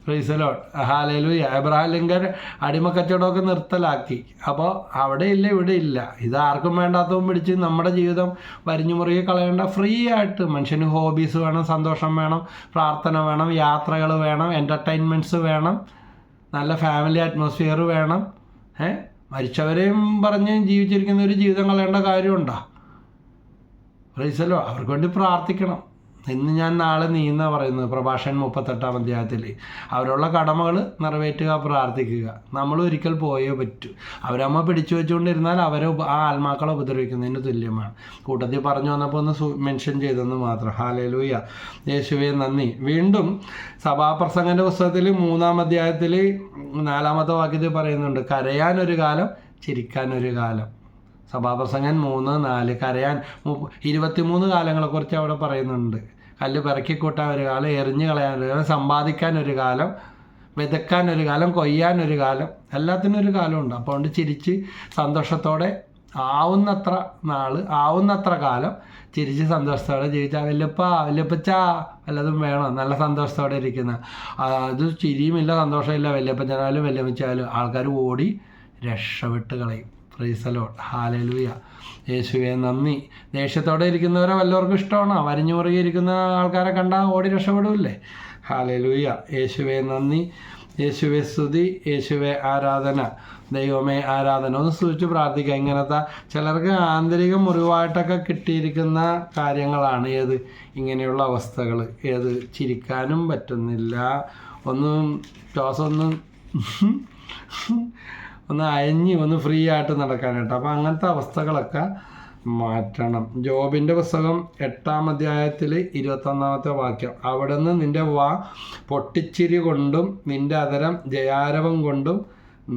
Praise the lord. Hallelujah. Abraham Lincoln അടിമക്കച്ചവടമൊക്കെ നിർത്തലാക്കി. അപ്പോൾ അവിടെ ഇല്ല, ഇവിടെ ഇല്ല. ഇത് ആർക്കും വേണ്ടാത്തതും പിടിച്ച് നമ്മുടെ ജീവിതം വരിഞ്ഞുമുറുകി കളയേണ്ട. ഫ്രീ ആയിട്ട് മനുഷ്യന് ഹോബീസ് വേണം, സന്തോഷം വേണം, പ്രാർത്ഥന വേണം, യാത്രകൾ വേണം, എൻ്റർടൈൻമെൻറ്റ്സ് വേണം, നല്ല ഫാമിലി അറ്റ്മോസ്ഫിയർ വേണം. മരിച്ചവരെയും പറഞ്ഞ് ജീവിച്ചിരിക്കുന്ന ഒരു ജീവിതം കളയേണ്ട കാര്യമുണ്ടോ? Price the Lord. അവർക്ക് വേണ്ടി പ്രാർത്ഥിക്കണം. ഇന്ന് ഞാൻ നാളെ നീ എന്നാണ് പറയുന്നത് പ്രഭാഷകൻ 38-ാം അധ്യായത്തിൽ. അവരുള്ള കടമകൾ നിറവേറ്റുക, പ്രാർത്ഥിക്കുക. നമ്മൾ ഒരിക്കൽ പോയേ പറ്റൂ. അവരമ്മ പിടിച്ചു വെച്ചുകൊണ്ടിരുന്നാൽ അവരെ ആ ആത്മാക്കളെ ഉപദ്രവിക്കുന്നതിന് തുല്യമാണ്. കൂട്ടത്തിൽ പറഞ്ഞു വന്നപ്പോൾ ഒന്ന് മെൻഷൻ ചെയ്തെന്ന് മാത്രം. ഹല്ലേലൂയ. യേശുവേ നന്ദി. വീണ്ടും സഭാപ്രസംഗൻ്റെ പുസ്തകത്തിൽ 3-ാം അധ്യായത്തിൽ 4-ാമത്തെ വാക്യത്തിൽ പറയുന്നുണ്ട്, കരയാനൊരു കാലം, ചിരിക്കാനൊരു കാലം. സഭാപ്രസംഗൻ 3-4. കരയാൻ 23 കാലങ്ങളെക്കുറിച്ച് അവിടെ പറയുന്നുണ്ട്. കല്ല് പിറക്കിക്കൂട്ടാൻ ഒരു കാലം, എറിഞ്ഞു കളയാനൊരു കാലം, സമ്പാദിക്കാനൊരു കാലം, വിതയ്ക്കാനൊരു കാലം, കൊയ്യാനൊരു കാലം, എല്ലാത്തിനും ഒരു കാലമുണ്ട്. അപ്പോൾ അതുകൊണ്ട് ചിരിച്ച് സന്തോഷത്തോടെ ആവുന്നത്ര നാൾ, ആവുന്നത്ര കാലം ചിരിച്ച് സന്തോഷത്തോടെ ജീവിച്ചാൽ വല്യപ്പച്ചാ വല്ലതും വേണം. നല്ല സന്തോഷത്തോടെ ഇരിക്കുന്ന ഇത് ചിരിയുമില്ല, സന്തോഷമില്ല, വല്യപ്പച്ചനായാലും വല്യമ്മച്ചായാലും ആൾക്കാർ ഓടി രക്ഷപ്പെട്ട് കളയും. Price the lord. ഹല്ലേലൂയ. യേശുവേ നന്ദി. ദേഷ്യത്തോടെ ഇരിക്കുന്നവരെ വല്ലവർക്കും ഇഷ്ടമാണോ? വരിഞ്ഞുമുറുകി ഇരിക്കുന്ന ആൾക്കാരെ കണ്ടാൽ ഓടി രക്ഷപ്പെടില്ലേ? ഹല്ലേലൂയ. യേശുവേ നന്ദി, യേശുവേ സ്തുതി, യേശുവേ ആരാധന. ദൈവമേ ആരാധന. ഒന്ന് സൂചിച്ച് പ്രാർത്ഥിക്കുക. ഇങ്ങനത്തെ ചിലർക്ക് ആന്തരിക മുറിവായിട്ടൊക്കെ കിട്ടിയിരിക്കുന്ന കാര്യങ്ങളാണ് ഇങ്ങനെയുള്ള അവസ്ഥകൾ. ചിരിക്കാനും പറ്റുന്നില്ല, ഒന്നും ശ്വാസമൊന്നും ഒന്ന് അയഞ്ഞ് ഒന്ന് ഫ്രീ ആയിട്ട് നടക്കാനായിട്ട്. അപ്പോൾ അങ്ങനത്തെ അവസ്ഥകളൊക്കെ മാറ്റണം. ജോബിൻ്റെ പുസ്തകം 8-ാം അധ്യായത്തിൽ 21-ാമത്തെ വാക്യം, അവിടുന്ന് നിൻ്റെ വാ പൊട്ടിച്ചിരി കൊണ്ടും നിൻ്റെ അധരം ജയാരവം കൊണ്ടും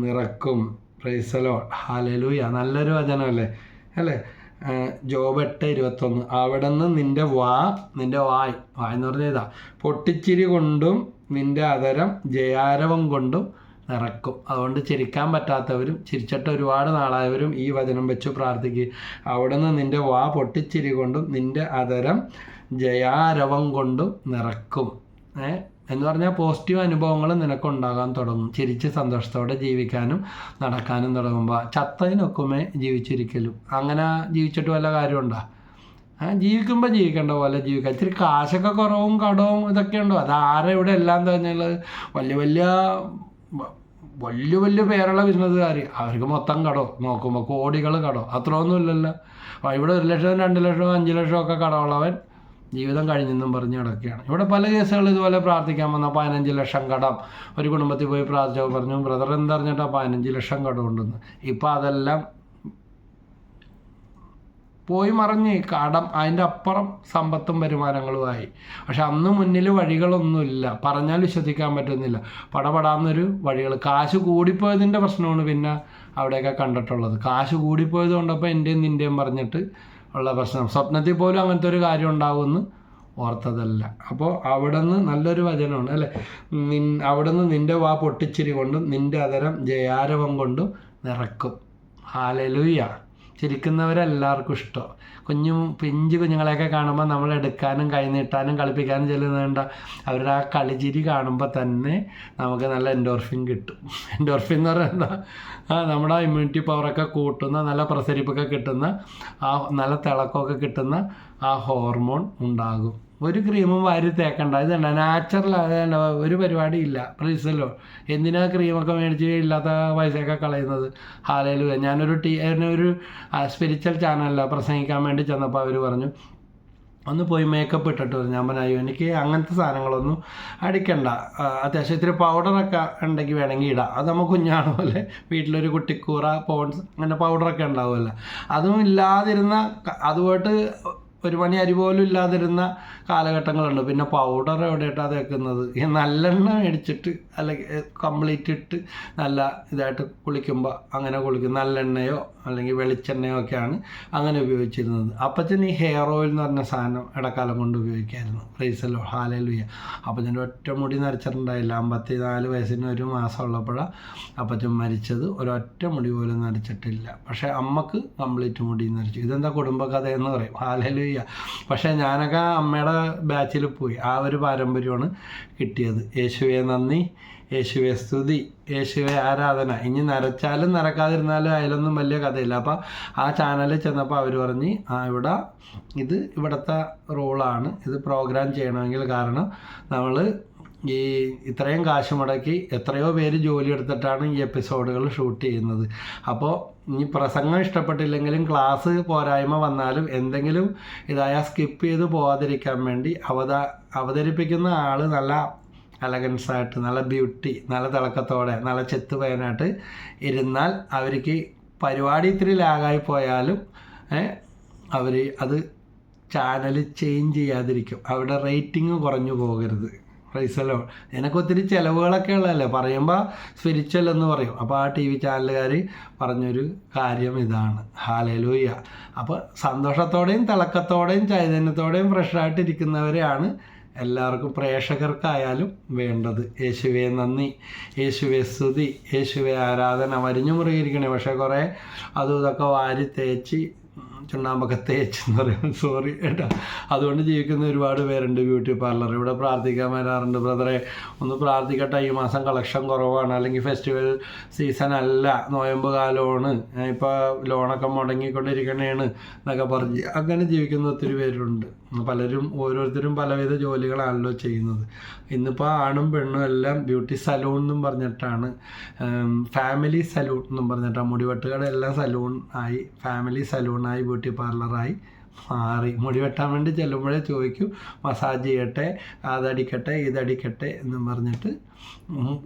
നിറക്കും. Praise the lord. ഹല്ലേലൂയ. നല്ലൊരു വചനമല്ലേ അല്ലേ? ജോബ് 8:21. അവിടുന്ന് നിൻ്റെ വായ് എന്ന് പറഞ്ഞാൽ ഇതാ, പൊട്ടിച്ചിരി കൊണ്ടും നിൻ്റെ അധരം ജയാരവം കൊണ്ടും നിറക്കും. അതുകൊണ്ട് ചിരിക്കാൻ പറ്റാത്തവരും ചിരിച്ചിട്ട് ഒരുപാട് നാളായവരും ഈ വചനം വെച്ച് പ്രാർത്ഥിക്കുക. അവിടുന്ന് നിൻ്റെ വാ പൊട്ടിച്ചിരി കൊണ്ടും നിൻ്റെ അധരം ജയാരവം കൊണ്ടും നിറക്കും. എന്ന് പറഞ്ഞാൽ പോസിറ്റീവ് അനുഭവങ്ങൾ നിനക്കുണ്ടാകാൻ തുടങ്ങും. ചിരിച്ച് സന്തോഷത്തോടെ ജീവിക്കാനും നടക്കാനും തുടങ്ങുമ്പോൾ ചത്തതിനൊക്കുമേ ജീവിച്ചിരിക്കലും. അങ്ങനെ ജീവിച്ചിട്ട് വല്ല കാര്യമുണ്ടോ? ജീവിക്കുമ്പോൾ ജീവിക്കേണ്ട പോലെ ജീവിക്കുക. ഇത്തിരി കാശൊക്കെ കുറവും കടവും ഇതൊക്കെ ഉണ്ടോ? അത് ആരെ ഇവിടെ എല്ലാം പറഞ്ഞാൽ വലിയ പേരുള്ള ബിസിനസ്സുകാർ, അവർക്ക് മൊത്തം കടോ നോക്കുമ്പോൾ കോടികൾ കടോ, അത്രയൊന്നും ഇല്ലല്ലോ. ഇവിടെ 1 ലക്ഷം 2 ലക്ഷം 5 ലക്ഷം ഒക്കെ കടമുള്ളവൻ ജീവിതം കഴിഞ്ഞെന്നും പറഞ്ഞ് കിടക്കുകയാണ്. ഇവിടെ പല കേസുകൾ ഇതുപോലെ പ്രാർത്ഥിക്കാൻ വന്നാൽ 15 ലക്ഷം കടം. ഒരു കുടുംബത്തിൽ പോയി പ്രാർത്ഥിച്ചപ്പോൾ പറഞ്ഞു, ബ്രദർ എന്തറിഞ്ഞിട്ടാ 15 ലക്ഷം കടം ഉണ്ടെന്ന്. ഇപ്പം അതെല്ലാം പോയി മറിഞ്ഞ് കടം, അതിൻ്റെ അപ്പുറം സമ്പത്തും വരുമാനങ്ങളുമായി. പക്ഷെ അന്ന് മുന്നിൽ വഴികളൊന്നുമില്ല, പറഞ്ഞാൽ വിശ്വസിക്കാൻ പറ്റുന്നില്ല. പടപടാന്നൊരു വഴികൾ. കാശ് കൂടിപ്പോയതിൻ്റെ പ്രശ്നമാണ് പിന്നെ അവിടെയൊക്കെ കണ്ടിട്ടുള്ളത്. കാശ് കൂടിപ്പോയത് കൊണ്ടപ്പോൾ എൻ്റെയും നിൻ്റെയും പറഞ്ഞിട്ട് ഉള്ള പ്രശ്നം. സ്വപ്നത്തിൽ പോലും അങ്ങനത്തെ ഒരു കാര്യം ഉണ്ടാവുമെന്ന് ഓർത്തതല്ല. അപ്പോൾ അവിടെ നിന്ന് നല്ലൊരു വചനമാണ് അല്ലേ, അവിടെ നിന്ന് നിൻ്റെ വാ പൊട്ടിച്ചിരി കൊണ്ടും നിൻ്റെ അതരം ജയാരവം കൊണ്ടും നിറക്കും. ഹല്ലേലൂയ. ചിരിക്കുന്നവരെല്ലാവർക്കും ഇഷ്ടം. പിഞ്ചു കുഞ്ഞുങ്ങളെയൊക്കെ കാണുമ്പോൾ നമ്മൾ എടുക്കാനും കൈ നീട്ടാനും കളിപ്പിക്കാനും ചെല്ലുന്നുണ്ട്. അവരുടെ ആ കളിച്ചിരി കാണുമ്പോൾ തന്നെ നമുക്ക് നല്ല എൻഡോർഫിൻ കിട്ടും. എൻഡോർഫിൻ എന്ന് പറഞ്ഞാൽ എന്താ, നമ്മുടെ ഇമ്മ്യൂണിറ്റി പവറൊക്കെ കൂട്ടുന്ന, നല്ല പ്രസരിപ്പൊക്കെ കിട്ടുന്ന, ആ നല്ല തിളക്കമൊക്കെ കിട്ടുന്ന ആ ഹോർമോൺ ഉണ്ടാകും. ഒരു ക്രീമും വാരി തേക്കണ്ട. ഇതണ്ട നാച്ചുറൽ, അതല്ല, ഒരു പരിപാടിയില്ല. പ്ലീസല്ലോ, എന്തിനാ ക്രീമൊക്കെ മേടിച്ച് ഇല്ലാത്ത പൈസയൊക്കെ കളയുന്നത്? ഹല്ലേലൂയ. ഞാനൊരു സ്പിരിച്വൽ ചാനലിൽ പ്രസംഗിക്കാൻ വേണ്ടി ചെന്നപ്പോൾ അവർ പറഞ്ഞു, ഒന്ന് പോയി മേക്കപ്പ് ഇട്ടിട്ട് വരും. ഞാൻ പറഞ്ഞു, അയ്യോ എനിക്ക് അങ്ങനത്തെ സാധനങ്ങളൊന്നും അടിക്കണ്ട, അത്യാവശ്യം ഇത്തിരി പൗഡറൊക്കെ ഉണ്ടെങ്കിൽ വേണമെങ്കിൽ ഇടാം. അത് നമ്മൾ കുഞ്ഞാണ് പോലെ വീട്ടിലൊരു കുട്ടിക്കൂറ, പോൺസ്, അങ്ങനെ പൗഡറൊക്കെ ഉണ്ടാവുമല്ലോ. അതും ഇല്ലാതിരുന്ന, അതുമായിട്ട് ഒരു മണി അരി പോലും ഇല്ലാതിരുന്ന കാലഘട്ടങ്ങളുണ്ട്. പിന്നെ പൗഡർ എവിടെയിട്ടാണ് തേക്കുന്നത്? ഈ നല്ലെണ്ണ മേടിച്ചിട്ട് അല്ലെങ്കിൽ കംപ്ലീറ്റ് ഇട്ട് നല്ല ഇതായിട്ട് കുളിക്കുമ്പോൾ അങ്ങനെ കുളിക്കും. നല്ലെണ്ണയോ അല്ലെങ്കിൽ വെളിച്ചെണ്ണയോ ഒക്കെയാണ് അങ്ങനെ ഉപയോഗിച്ചിരുന്നത്. അപ്പച്ചൻ ഈ ഹെയർ ഓയിൽ എന്ന് പറഞ്ഞ സാധനം ഇടക്കാലം കൊണ്ട് ഉപയോഗിക്കായിരുന്നു. പ്രൈസല്ലോ, ഹല്ലേലൂയ. അപ്പച്ചൻ്റെ ഒറ്റ മുടി നരച്ചിട്ടുണ്ടായില്ല. 54 വയസ്സിന് ഒരു മാസം ഉള്ളപ്പോഴാണ് അപ്പച്ചൻ മരിച്ചത്. ഒരൊറ്റ മുടി പോലും നരച്ചിട്ടില്ല. പക്ഷേ അമ്മക്ക് കംപ്ലീറ്റ് മുടി നരച്ചു. ഇതെന്താ കുടുംബകഥയെന്ന് പറയും. ഹല്ലേലൂയ. പക്ഷേ ഞാനൊക്കെ അമ്മയുടെ ബാച്ചിൽ പോയി. ആ ഒരു പാരമ്പര്യമാണ് കിട്ടിയത്. യേശുവേ നന്ദി, യേശുവേ സ്തുതി, യേശുവേ ആരാധന. ഇനി നരച്ചാലും നരക്കാതിരുന്നാലും അതിലൊന്നും വലിയ കഥയില്ല. അപ്പോൾ ആ ചാനലിൽ ചെന്നപ്പോൾ അവർ പറഞ്ഞ്, ഇവിടുത്തെ റൂളാണ്, ഇത് പ്രോഗ്രാം ചെയ്യണമെങ്കിൽ. കാരണം നമ്മൾ ഈ ഇത്രയും കാശ് മുടക്കി എത്രയോ പേര് ജോലി എടുത്തിട്ടാണ് ഈ എപ്പിസോഡുകൾ ഷൂട്ട് ചെയ്യുന്നത്. അപ്പോൾ ഇനി പ്രസംഗം ഇഷ്ടപ്പെട്ടില്ലെങ്കിലും ക്ലാസ് പോരായ്മ വന്നാലും എന്തെങ്കിലും ഇതായാൽ സ്കിപ്പ് ചെയ്ത് പോകാതിരിക്കാൻ വേണ്ടി അവതരിപ്പിക്കുന്ന ആൾ നല്ല എലഗൻസായിട്ട്, നല്ല ബ്യൂട്ടി, നല്ല തിളക്കത്തോടെ, നല്ല ചെത്ത് പയ്യനായിട്ട് ഇരുന്നാൽ അവർക്ക് പരിപാടി ഇത്തിരി ലാഗായി പോയാലും അവർ അത് ചാനൽ ചേഞ്ച് ചെയ്യാതിരിക്കും. അവരുടെ റേറ്റിംഗ് കുറഞ്ഞു പോകരുത്. പ്രൈസല്ലോ. എനിക്കൊത്തിരി ചിലവുകളൊക്കെ ഉള്ളതല്ലേ, പറയുമ്പോൾ സ്പിരിച്വൽ എന്ന് പറയും. അപ്പോൾ ആ TV ചാനലുകാർ പറഞ്ഞൊരു കാര്യം ഇതാണ്. ഹല്ലേലൂയ. അപ്പോൾ സന്തോഷത്തോടെയും തിളക്കത്തോടെയും ചൈതന്യത്തോടെയും ഫ്രഷായിട്ടിരിക്കുന്നവരെയാണ് എല്ലാവർക്കും, പ്രേക്ഷകർക്കായാലും വേണ്ടത്. യേശുവേ നന്ദി, യേശുവേ സ്തുതി, യേശുവേ ആരാധന. വരിഞ്ഞു മുറുകിയിരിക്കണേ. പക്ഷേ കുറേ അതും ഇതൊക്കെ വാരി തേച്ച് ചുണ്ണാമ്പൊക്കെ തേച്ചെന്ന് പറയും, സോറി കേട്ടോ. അതുകൊണ്ട് ജീവിക്കുന്ന ഒരുപാട് പേരുണ്ട്. ബ്യൂട്ടി പാർലർ ഇവിടെ പ്രാർത്ഥിക്കാൻ വരാറുണ്ട്. ബ്രദറെ ഒന്ന് പ്രാർത്ഥിക്കട്ടെ, ഈ മാസം കളക്ഷൻ കുറവാണ്, അല്ലെങ്കിൽ ഫെസ്റ്റിവൽ സീസൺ അല്ല, നോയമ്പ് കാലമാണ്, ഇപ്പോൾ ലോണൊക്കെ മുടങ്ങിക്കൊണ്ടിരിക്കണേണ് എന്നൊക്കെ പറഞ്ഞ് അങ്ങനെ ജീവിക്കുന്ന ഒത്തിരി പേരുണ്ട്. ഓരോരുത്തരും പലവിധ ജോലികളാണല്ലോ ചെയ്യുന്നത്. ഇന്നിപ്പോൾ ആണും പെണ്ണും എല്ലാം ബ്യൂട്ടി സലൂൺ എന്നും പറഞ്ഞിട്ടാണ്, ഫാമിലി സലൂൺ എന്നും പറഞ്ഞിട്ടാണ്. മുടിവെട്ടുകട എല്ലാം സലൂൺ ആയി, ഫാമിലി സലൂണായി, ബ്യൂട്ടി പാർലറായി മാറി. മുടി വെട്ടാൻ വേണ്ടി ചെല്ലുമ്പോഴേ ചോദിക്കും, മസാജ് ചെയ്യട്ടെ, അതടിക്കട്ടെ, ഇതടിക്കട്ടെ എന്നും പറഞ്ഞിട്ട്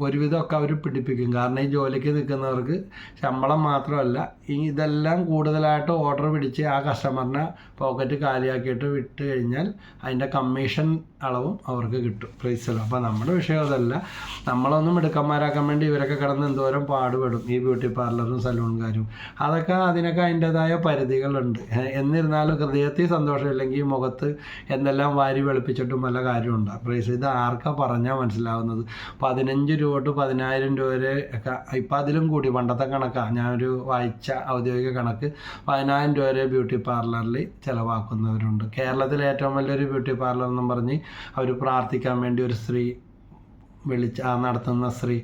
ഒരുവിധമൊക്കെ അവർ പിടിപ്പിക്കും. കാരണം ഈ ജോലിക്ക് നിൽക്കുന്നവർക്ക് ശമ്പളം മാത്രമല്ല, ഇതെല്ലാം കൂടുതലായിട്ട് ഓർഡർ പിടിച്ച് ആ കസ്റ്റമറിനെ പോക്കറ്റ് കാലിയാക്കിയിട്ട് വിട്ട് കഴിഞ്ഞാൽ അതിൻ്റെ കമ്മീഷൻ അളവും അവർക്ക് കിട്ടും. പ്രൈസല്ലോ. അപ്പോൾ നമ്മുടെ വിഷയം അതല്ല. നമ്മളൊന്നും മിടുക്കന്മാരാക്കാൻ വേണ്ടി ഇവരൊക്കെ കിടന്ന് എന്തോരം പാടുപെടും, ഈ ബ്യൂട്ടി പാർലറും സലൂൺകാരും. അതിനൊക്കെ അതിൻ്റെതായ പരിധികളുണ്ട്. എന്നിരുന്നാലും ഹൃദയത്തിൽ സന്തോഷമില്ലെങ്കിൽ മുഖത്ത് എന്തെല്ലാം വാരി വെളുപ്പിച്ചിട്ടും വല്ല കാര്യമുണ്ട്. പ്രൈസ്. ഇത് ആർക്കാ പറഞ്ഞാൽ മനസ്സിലാവുന്നത്? 15 രൂപ തൊട്ട് 10,000 രൂപ വരെ ഒക്കെ, ഇപ്പം അതിലും കൂടി. പണ്ടത്തെ കണക്കാണ്, ഞാനൊരു വായിച്ച ഔദ്യോഗിക കണക്ക്, 10,000 രൂപ വരെ ബ്യൂട്ടി പാർലറിൽ ചിലവാക്കുന്നവരുണ്ട്. കേരളത്തിലെ ഏറ്റവും വലിയൊരു ബ്യൂട്ടി പാർലർ എന്നും പറഞ്ഞ് അവർ പ്രാർത്ഥിക്കാൻ വേണ്ടി ഒരു സ്ത്രീ നടത്തുന്ന സ്ത്രീ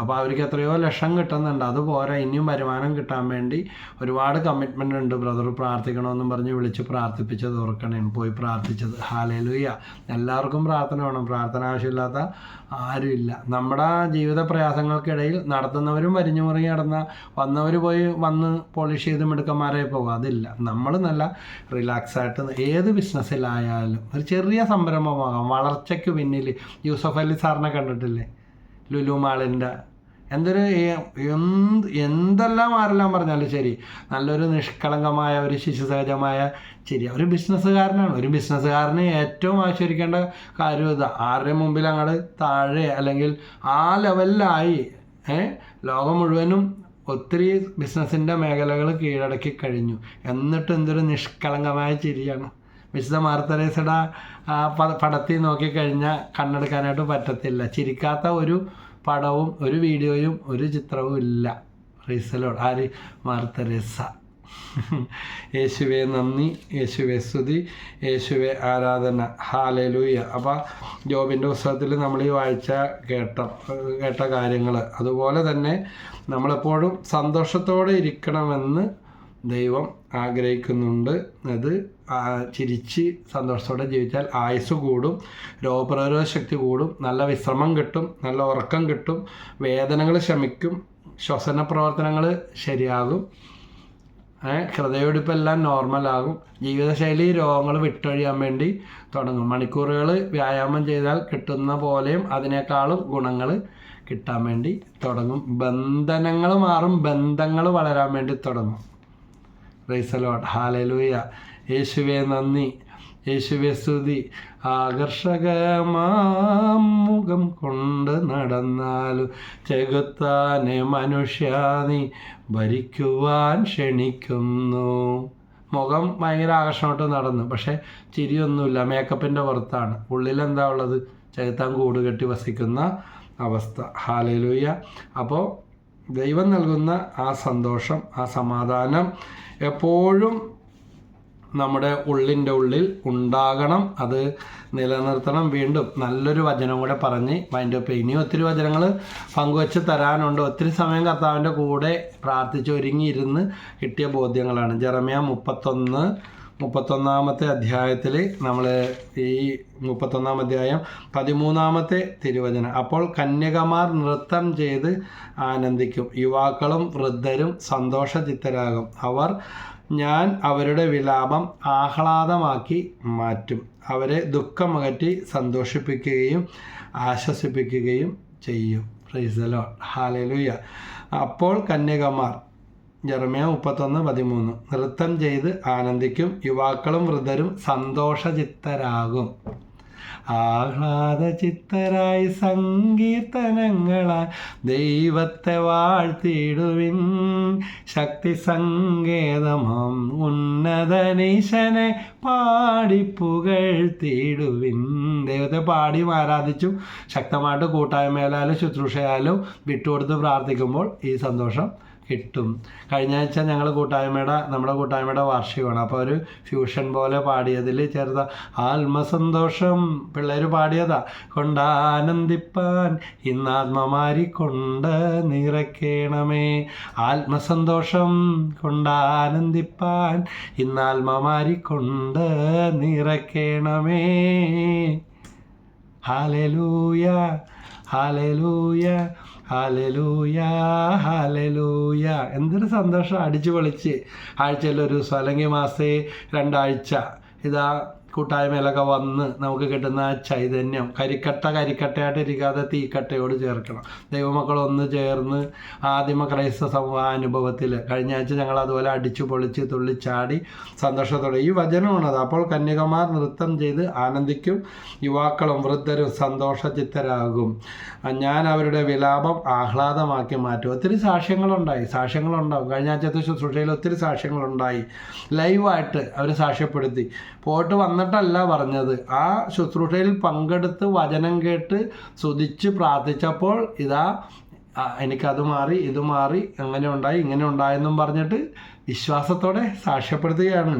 അപ്പോൾ അവർക്ക് എത്രയോ ലക്ഷം കിട്ടുന്നുണ്ട്. അതുപോരാ, ഇനിയും വരുമാനം കിട്ടാൻ വേണ്ടി ഒരുപാട് കമ്മിറ്റ്മെൻ്റ് ഉണ്ട്. ബ്രദർ പ്രാർത്ഥിക്കണമെന്നും പറഞ്ഞ് വിളിച്ച് പ്രാർത്ഥിപ്പിച്ചത് ഓർക്കണേ, പോയി പ്രാർത്ഥിച്ചത്. ഹല്ലേലൂയ. എല്ലാവർക്കും പ്രാർത്ഥന വേണം. പ്രാർത്ഥന ആവശ്യമില്ലാത്ത ആരുമില്ല. നമ്മുടെ ജീവിത പ്രയാസങ്ങൾക്കിടയിൽ നടത്തുന്നവരും വരിഞ്ഞു മുറുകി വന്നവർ വന്ന് പോളിഷ് ചെയ്ത് മിടുക്കന്മാരായി പോകും. അതില്ല. നമ്മൾ നല്ല റിലാക്സായിട്ട് ഏത് ബിസിനസ്സിലായാലും ഒരു ചെറിയ സംരംഭമാകാം. വളർച്ചയ്ക്ക് പിന്നിൽ യൂസഫ് അലി സാറിനെ കണ്ടിട്ടില്ലേ? ലുലു മാളിൻ്റെ എന്തെല്ലാം ആരെല്ലാം പറഞ്ഞാലും ശരി, നല്ലൊരു നിഷ്കളങ്കമായ ഒരു ശിശുസഹജമായ ചിരി. ഒരു ബിസിനസ്സുകാരനാണ്. ഒരു ബിസിനസ്സുകാരന് ഏറ്റവും ആശ്ചര്യക്കേണ്ട കാര്യം ഇതാ, ആരുടെ മുമ്പിൽ അങ്ങോട്ട് താഴെ അല്ലെങ്കിൽ ആ ലെവലിലായി ലോകം മുഴുവനും ഒത്തിരി ബിസിനസ്സിൻ്റെ മേഖലകൾ കീഴടക്കി കഴിഞ്ഞു. എന്നിട്ട് എന്തൊരു നിഷ്കളങ്കമായ ചിരിയാണ്. വിശുദ്ധ മാർത്തരേസയുടെ പടത്തിൽ നോക്കിക്കഴിഞ്ഞാൽ കണ്ണെടുക്കാനായിട്ട് പറ്റത്തില്ല. ചിരിക്കാത്ത ഒരു പടവും ഒരു വീഡിയോയും ഒരു ചിത്രവും ഇല്ല. റീസലോട് ആര്? മാർത്തരേസ. യേശുവെ നന്ദി, യേശുവെ സ്തുതി, യേശുവെ ആരാധന. ഹല്ലേലൂയ. അപ്പോൾ ജോബിൻ്റെ പുസ്തകത്തിൽ നമ്മൾ ഈ വായിച്ച കേട്ട കാര്യങ്ങൾ, അതുപോലെ തന്നെ നമ്മളെപ്പോഴും സന്തോഷത്തോടെ ഇരിക്കണമെന്ന് ദൈവം ആഗ്രഹിക്കുന്നുണ്ട്. അത് ചിരിച്ച് സന്തോഷത്തോടെ ജീവിച്ചാൽ ആയുസ് കൂടും, രോഗപ്രതിരോധ ശക്തി കൂടും, നല്ല വിശ്രമം കിട്ടും, നല്ല ഉറക്കം കിട്ടും, വേദനകൾ ശമിക്കും, ശ്വസന പ്രവർത്തനങ്ങൾ ശരിയാകും, ഹൃദയമിടിപ്പെല്ലാം നോർമലാകും, ജീവിതശൈലി രോഗങ്ങൾ വിട്ടൊഴിയാൻ വേണ്ടി തുടങ്ങും. മണിക്കൂറുകൾ വ്യായാമം ചെയ്താൽ കിട്ടുന്ന പോലെയും അതിനേക്കാളും ഗുണങ്ങൾ കിട്ടാൻ വേണ്ടി തുടങ്ങും. ബന്ധനങ്ങൾ മാറും, ബന്ധങ്ങൾ വളരാൻ വേണ്ടി തുടങ്ങും. Price the lord. ഹല്ലേലൂയ. യേശുവേ നന്ദി, യേശുവേ സ്തുതി. ആകർഷകമാം മുഖം കൊണ്ട് നടന്നാലും ചെകുത്താനെ മനുഷ്യ നീ ഭരിക്കുവാൻ ക്ഷണിക്കുന്നു. മുഖം ഭയങ്കര ആകർഷണമായിട്ട് നടന്നു, പക്ഷെ ചിരിയൊന്നുമില്ല, മേക്കപ്പിൻ്റെ പുറത്താണ്. ഉള്ളിലെന്താ ഉള്ളത്? ചെകുത്താൻ കൂട് കെട്ടി വസിക്കുന്ന അവസ്ഥ. ഹല്ലേലൂയ. അപ്പോൾ ദൈവം നൽകുന്ന ആ സന്തോഷം, ആ സമാധാനം എപ്പോഴും നമ്മുടെ ഉള്ളിൻ്റെ ഉള്ളിൽ ഉണ്ടാകണം. അത് നിലനിർത്തണം. വീണ്ടും നല്ലൊരു വചനം കൂടെ പറഞ്ഞ് വൈൻഡപ്പ്. ഇനിയും ഒത്തിരി വചനങ്ങൾ പങ്കുവച്ച് തരാനുണ്ട്. ഒത്തിരി സമയം കർത്താവിൻ്റെ കൂടെ പ്രാർത്ഥിച്ച് ഒരുങ്ങിയിരുന്ന് കിട്ടിയ ബോധ്യങ്ങളാണ്. ജെറമ്യാ 31-ാമത്തെ അധ്യായത്തിൽ നമ്മൾ ഈ 31-ാം അധ്യായം 13-ാമത്തെ തിരുവചനം. അപ്പോൾ കന്യകമാർ നൃത്തം ചെയ്ത് ആനന്ദിക്കും, യുവാക്കളും വൃദ്ധരും സന്തോഷചിത്തരാകും. ഞാൻ അവരുടെ വിലാപം ആഹ്ലാദമാക്കി മാറ്റും. അവരെ ദുഃഖമകറ്റി സന്തോഷിപ്പിക്കുകയും ആശ്വസിപ്പിക്കുകയും ചെയ്യും. Price the lord. ഹല്ലേലൂയ. അപ്പോൾ കന്യകമാർ, ജെറമ്യാ 31:13, നൃത്തം ചെയ്ത് ആനന്ദിക്കും, യുവാക്കളും വൃദ്ധരും സന്തോഷചിത്തരാകും. ആഹ്ലാദചിത്തരായി സങ്കീർത്തനങ്ങളാൽ ദൈവത്തെ വാഴ്ത്തിടുവിൻ. ശക്തി സങ്കേതമാം ഉന്നതനീശനെ പാടി പുകഴ്ത്തിടുവിൻ. ദൈവത്തെ പാടിയും ആരാധിച്ചും ശക്തമായിട്ട് കൂട്ടായ്മയാലും ശുശ്രൂഷയാലും വിട്ടുകൊടുത്ത് പ്രാർത്ഥിക്കുമ്പോൾ ഈ സന്തോഷം കിട്ടും. കഴിഞ്ഞ ആഴ്ച നമ്മുടെ കൂട്ടായ്മയുടെ വാർഷികമാണ്. അപ്പോൾ ഒരു ഫ്യൂഷൻ പോലെ പാടിയതിൽ ചേർത്ത ആത്മസന്തോഷം പിള്ളേർ പാടിയതാ. കൊണ്ടാനന്ദിപ്പാൻ ഇന്നാത്മമാരി കൊണ്ട് നിറയ്ക്കണമേ. ആത്മസന്തോഷം കൊണ്ടാനന്ദിപ്പാൻ ഇന്നാത്മമാരി കൊണ്ട് നിറയ്ക്കണമേ. Hallelujah, hallelujah, hallelujah, hallelujah. എന്തൊരു സന്തോഷം. അടിച്ചു പൊളിച്ച് ആഴ്ചയിലൊരു ദിവസം അല്ലെങ്കിൽ മാസത്തെ 2 ആഴ്ച ഇതാ കൂട്ടായ്മയിലൊക്കെ വന്ന് നമുക്ക് കിട്ടുന്ന ആ ചൈതന്യം കരിക്കട്ടയായിട്ടിരിക്കാതെ തീക്കട്ടയോട് ചേർക്കണം. ദൈവമക്കളൊന്ന് ചേർന്ന് ആദിമ ക്രൈസ്തവ സമൂഹ അനുഭവത്തിൽ കഴിഞ്ഞ ആഴ്ച ഞങ്ങൾ അതുപോലെ അടിച്ചു പൊളിച്ച് തുള്ളിച്ചാടി സന്തോഷത്തോടെ ഈ വചനമാണത്. അപ്പോൾ കന്യകമാർ നൃത്തം ചെയ്ത് ആനന്ദിക്കും, യുവാക്കളും വൃദ്ധരും സന്തോഷചിത്തരാകും. ഞാൻ അവരുടെ വിലാപം ആഹ്ലാദമാക്കി മാറ്റും. ഒത്തിരി സാക്ഷ്യങ്ങളുണ്ടാവും. കഴിഞ്ഞ ആഴ്ചത്തെ ശുശ്രൂഷയിൽ ഒത്തിരി സാക്ഷ്യങ്ങളുണ്ടായി. ലൈവായിട്ട് അവർ സാക്ഷ്യപ്പെടുത്തി. പോയിട്ട് വന്നിട്ടല്ല പറഞ്ഞത്, ആ ശുശ്രൂഷയിൽ പങ്കെടുത്ത് വചനം കേട്ട് സ്തുതിച്ച് പ്രാർത്ഥിച്ചപ്പോൾ ഇതാ എനിക്കത് മാറി, ഇത് മാറി, അങ്ങനെ ഉണ്ടായി, ഇങ്ങനെ ഉണ്ടായെന്നും പറഞ്ഞിട്ട് വിശ്വാസത്തോടെ സാക്ഷ്യപ്പെടുത്തുകയാണ്.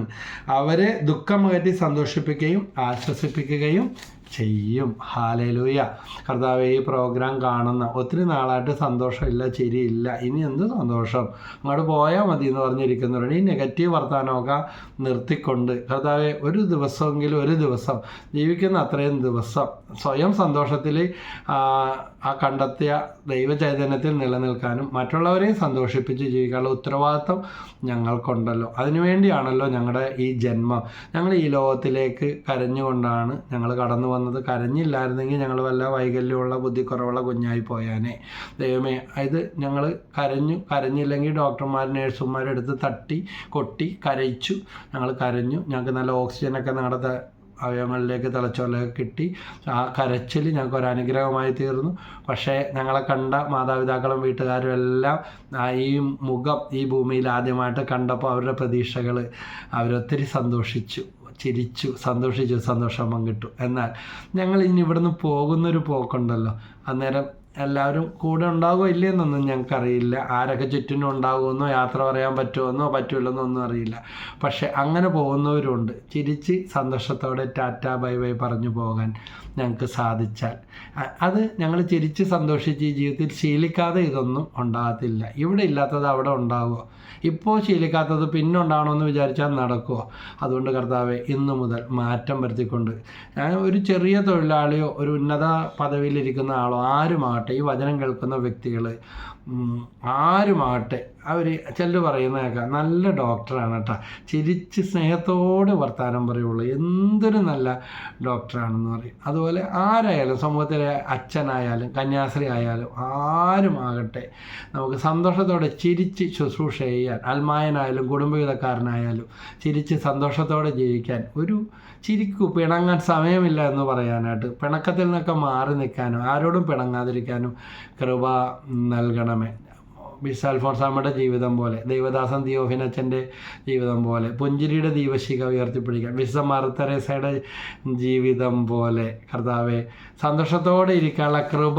അവരെ ദുഃഖമകറ്റി സന്തോഷിപ്പിക്കുകയും ആശ്വസിപ്പിക്കുകയും ചെയ്യും. ഹല്ലേലൂയ. കർത്താവേ, ഈ പ്രോഗ്രാം കാണുന്ന ഒത്തിരി നാളായിട്ട് സന്തോഷമില്ല, ചിരിയില്ല, ഇനി എന്ത് സന്തോഷം, അങ്ങോട്ട് പോയാൽ മതി എന്ന് പറഞ്ഞിരിക്കുന്നവരുടെ ഈ നെഗറ്റീവ് വർത്തമാനമൊക്കെ നിർത്തിക്കൊണ്ട് കർത്താവേ, ഒരു ദിവസം ജീവിക്കുന്ന അത്രയും ദിവസം സ്വയം സന്തോഷത്തിൽ ആ കണ്ടെത്തിയ ദൈവചൈതന്യത്തിൽ നിലനിൽക്കാനും മറ്റുള്ളവരെയും സന്തോഷിപ്പിച്ച് ജീവിക്കാനുള്ള ഉത്തരവാദിത്വം ഞങ്ങൾക്കുണ്ടല്ലോ. അതിനുവേണ്ടിയാണല്ലോ ഞങ്ങളുടെ ഈ ജന്മം. ഞങ്ങൾ ഈ ലോകത്തിലേക്ക് കരഞ്ഞുകൊണ്ടാണ് ഞങ്ങൾ കടന്നു കൊണ്ടുവന്നത്. കരഞ്ഞില്ലായിരുന്നെങ്കിൽ ഞങ്ങൾ വല്ല വൈകല്യമുള്ള ബുദ്ധിക്കുറവുള്ള കുഞ്ഞായി പോയാനേ. ദൈവമേ, ഇത് ഞങ്ങൾ കരഞ്ഞില്ലെങ്കിൽ ഡോക്ടർമാർ നേഴ്സുമാരെടുത്ത് തട്ടി കൊട്ടി കരയിച്ചു. ഞങ്ങൾ കരഞ്ഞു. ഞങ്ങൾക്ക് നല്ല ഓക്സിജനൊക്കെ ഞങ്ങളുടെ അവയവങ്ങളിലേക്ക് തലച്ചോറിലേക്ക് കിട്ടി. ആ കരച്ചിൽ ഞങ്ങൾക്ക് ഒരു അനുഗ്രഹമായി തീർന്നു. പക്ഷേ ഞങ്ങളെ കണ്ട മാതാപിതാക്കളും വീട്ടുകാരും എല്ലാം ഈ മുഖം ഈ ഭൂമിയിൽ ആദ്യമായിട്ട് കണ്ടപ്പോൾ അവരുടെ പ്രതീക്ഷകൾ അവരൊത്തിരി സന്തോഷിച്ചു, ചിരിച്ചു, സന്തോഷം പങ്കിട്ടു. എന്നാൽ ഞങ്ങൾ ഇനി ഇവിടുന്ന് പോകുന്നൊരു പോക്കുണ്ടല്ലോ, അന്നേരം എല്ലാവരും കൂടെ ഉണ്ടാകുമോ ഇല്ലയെന്നൊന്നും ഞങ്ങൾക്കറിയില്ല. ആരൊക്കെ ചുറ്റിനും ഉണ്ടാകുമെന്നോ യാത്ര പറയാൻ പറ്റുമെന്നോ പറ്റില്ലെന്നോ ഒന്നും അറിയില്ല. പക്ഷെ അങ്ങനെ പോകുന്നവരുണ്ട്. ചിരിച്ച് സന്തോഷത്തോടെ ടാറ്റ ബൈ ബൈ പറഞ്ഞു പോകാൻ ഞങ്ങൾക്ക് സാധിച്ചാൽ അത് ഞങ്ങൾ ചിരിച്ച് സന്തോഷിച്ച് ഈ ജീവിതത്തിൽ ശീലിക്കാതെ ഇതൊന്നും ഉണ്ടാകത്തില്ല. ഇവിടെ ഇല്ലാത്തത് അവിടെ ഉണ്ടാകുമോ? ഇപ്പോൾ ശീലിക്കാത്തത് പിന്നെ ഉണ്ടാകണമെന്ന് വിചാരിച്ചാൽ നടക്കുമോ? അതുകൊണ്ട് കർത്താവെ, ഇന്നു മുതൽ മാറ്റം വരുത്തിക്കൊണ്ട് ഞാൻ ഒരു ചെറിയ തൊഴിലാളിയോ ഒരു ഉന്നത പദവിയിലിരിക്കുന്ന ആളോ ആരുമാകട്ടെ, ഈ വചനം കേൾക്കുന്ന വ്യക്തികൾ ആരുമാകട്ടെ, അവർ ചിലർ പറയുന്നതൊക്കെ നല്ല ഡോക്ടറാണ് കേട്ടോ, ചിരിച്ച് സ്നേഹത്തോടെ വർത്താനം പറയുള്ളൂ, എന്തൊരു നല്ല ഡോക്ടറാണെന്ന് പറയും. അതുപോലെ ആരായാലും, സമൂഹത്തിലെ അച്ഛനായാലും കന്യാസ്ത്രീ ആയാലും ആരുമാകട്ടെ, നമുക്ക് സന്തോഷത്തോടെ ചിരിച്ച് ശുശ്രൂഷ ചെയ്യാൻ, അൽമായനായാലും കുടുംബവിധക്കാരനായാലും ചിരിച്ച് സന്തോഷത്തോടെ ജീവിക്കാൻ, ഒരു ചിരിക്കു പിണങ്ങാൻ സമയമില്ല എന്ന് പറയാനായിട്ട്, പിണക്കത്തിൽ നിന്നൊക്കെ മാറി നിൽക്കാനും ആരോടും പിണങ്ങാതിരിക്കാനും കൃപ നൽകണമേ. മിസ് അൽഫോൻസാമ്മയുടെ ജീവിതം പോലെ, ദൈവദാസൻ തിയോഫിനച്ചൻ്റെ ജീവിതം പോലെ, പുഞ്ചിരിയുടെ ദീപശിഖ ഉയർത്തിപ്പിടിക്കാൻ, മിസ് മറുത്തരേസയുടെ ജീവിതം പോലെ കർത്താവെ, സന്തോഷത്തോടെ ഇരിക്കാനുള്ള കൃപ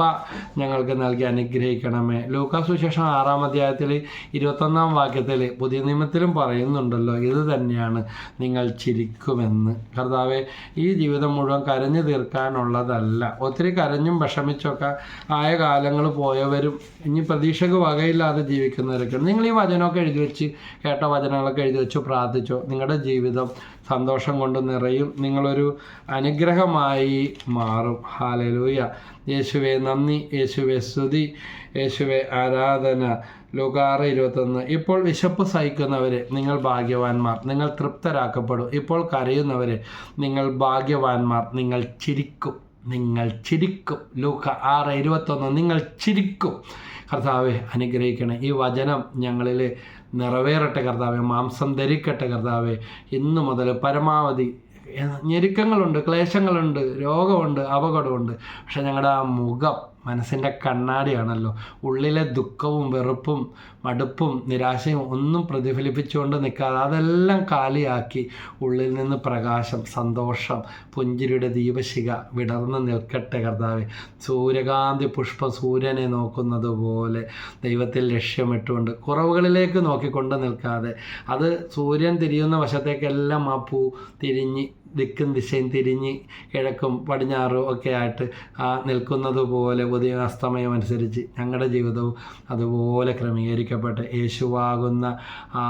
ഞങ്ങൾക്ക് നൽകി അനുഗ്രഹിക്കണമേ. ലൂക്കാ സുവിശേഷം 6-ാം അധ്യായത്തിൽ 21-ാം വാക്യത്തിൽ പുതിയ നിയമത്തിലും പറയുന്നുണ്ടല്ലോ, ഇത് തന്നെയാണ് നിങ്ങൾ ചിരിക്കുമെന്ന്. കർത്താവെ, ഈ ജീവിതം മുഴുവൻ കരഞ്ഞു തീർക്കാനുള്ളതല്ല. ഒത്തിരി കരഞ്ഞും വിഷമിച്ചൊക്കെ ആയ കാലങ്ങൾ പോയവരും ഇനി പ്രതീക്ഷയ്ക്ക് വകയില്ലാതെ ജീവിക്കുന്നവരൊക്കെ. നിങ്ങൾ ഈ വചനമൊക്കെ എഴുതി വെച്ച്, കേട്ട വചനങ്ങളൊക്കെ എഴുതി വെച്ച് പ്രാർത്ഥിച്ചോ, നിങ്ങളുടെ ജീവിതം സന്തോഷം കൊണ്ട് നിറയും, നിങ്ങളൊരു അനുഗ്രഹമായി മാറും. ഹല്ലേലൂയ. യേശുവേ നന്ദി, യേശുവേ സ്തുതി, യേശുവേ ആരാധന. ലൂക്കാ 6:21. ഇപ്പോൾ വിശപ്പ് സഹിക്കുന്നവരെ നിങ്ങൾ ഭാഗ്യവാന്മാർ, നിങ്ങൾ തൃപ്തരാക്കപ്പെടും. ഇപ്പോൾ കരയുന്നവരെ നിങ്ങൾ ഭാഗ്യവാന്മാർ, നിങ്ങൾ ചിരിക്കും. ലൂക്കാ 6:21. നിങ്ങൾ ചിരിക്കും. കർത്താവെ, അനുഗ്രഹിക്കണേ. ഈ വചനം ഞങ്ങളിൽ നിറവേറട്ടെ കർത്താവെ, മാംസം ധരിക്കട്ടെ കർത്താവെ. ഇന്നു മുതൽ പരമാവധി ഞെരുക്കങ്ങളുണ്ട്, ക്ലേശങ്ങളുണ്ട്, രോഗമുണ്ട്, അപകടമുണ്ട്. പക്ഷെ ഞങ്ങളുടെ ആ മുഖം മനസ്സിൻ്റെ കണ്ണാടിയാണല്ലോ. ഉള്ളിലെ ദുഃഖവും വെറുപ്പും മടുപ്പും നിരാശയും ഒന്നും പ്രതിഫലിപ്പിച്ചുകൊണ്ട് നിൽക്കാതെ അതെല്ലാം കാലിയാക്കി ഉള്ളിൽ നിന്ന് പ്രകാശം, സന്തോഷം, പുഞ്ചിരിയുടെ ദീപശിഖ വിടർന്ന് നിൽക്കട്ടെ കർത്താവെ. സൂര്യകാന്തി പുഷ്പം സൂര്യനെ നോക്കുന്നത് പോലെ ദൈവത്തിൽ ലക്ഷ്യമിട്ടുകൊണ്ട് കുറവുകളിലേക്ക് നോക്കിക്കൊണ്ട് നിൽക്കാതെ, അത് സൂര്യൻ തിരിയുന്ന വശത്തേക്കെല്ലാം ആ പൂ തിരിഞ്ഞ് ദിക്കും ദിശയും തിരിഞ്ഞ് കിഴക്കും പടിഞ്ഞാറും ഒക്കെ ആയിട്ട് നിൽക്കുന്നത് പോലെ പുതിയ അസ്തമയം അനുസരിച്ച് ഞങ്ങളുടെ ജീവിതവും അതുപോലെ ക്രമീകരിക്കപ്പെട്ട് യേശുവാകുന്ന ആ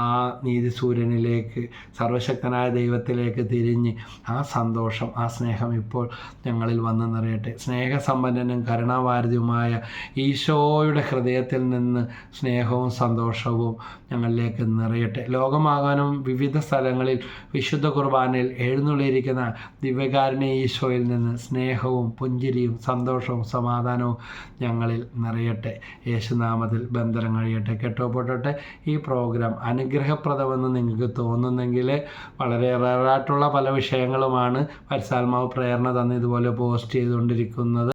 നീതി സൂര്യനിലേക്ക്, സർവശക്തനായ ദൈവത്തിലേക്ക് തിരിഞ്ഞ് ആ സന്തോഷം, ആ സ്നേഹം ഇപ്പോൾ ഞങ്ങളിൽ വന്ന് നിറയട്ടെ. സ്നേഹസമ്പന്നനും കരുണാവാരിധിയുമായ ഈശോയുടെ ഹൃദയത്തിൽ നിന്ന് സ്നേഹവും സന്തോഷവും ഞങ്ങളിലേക്ക് നിറയട്ടെ. ലോകമാകാനും വിവിധ സ്ഥലങ്ങളിൽ വിശുദ്ധ കുർബാനയിൽ എഴുന്നള്ളിയിരിക്കുന്ന ദിവ്യകാരുണ്യ ഈശോയിൽ നിന്ന് സ്നേഹവും പുഞ്ചിരിയും സന്തോഷവും സമാധാനവും ഞങ്ങളിൽ നിറയട്ടെ. യേശുനാമത്തിൽ ബന്ധനം കഴിയട്ടെ. കേട്ടോട്ടെ. ഈ പ്രോഗ്രാം അനുഗ്രഹപ്രദമെന്ന് നിങ്ങൾക്ക് തോന്നുന്നെങ്കിൽ, വളരെ റയറായിട്ടുള്ള പല വിഷയങ്ങളുമാണ് പരിശുദ്ധാത്മാവ് പ്രേരണ തന്ന് ഇതുപോലെ പോസ്റ്റ് ചെയ്തുകൊണ്ടിരിക്കുന്നത്.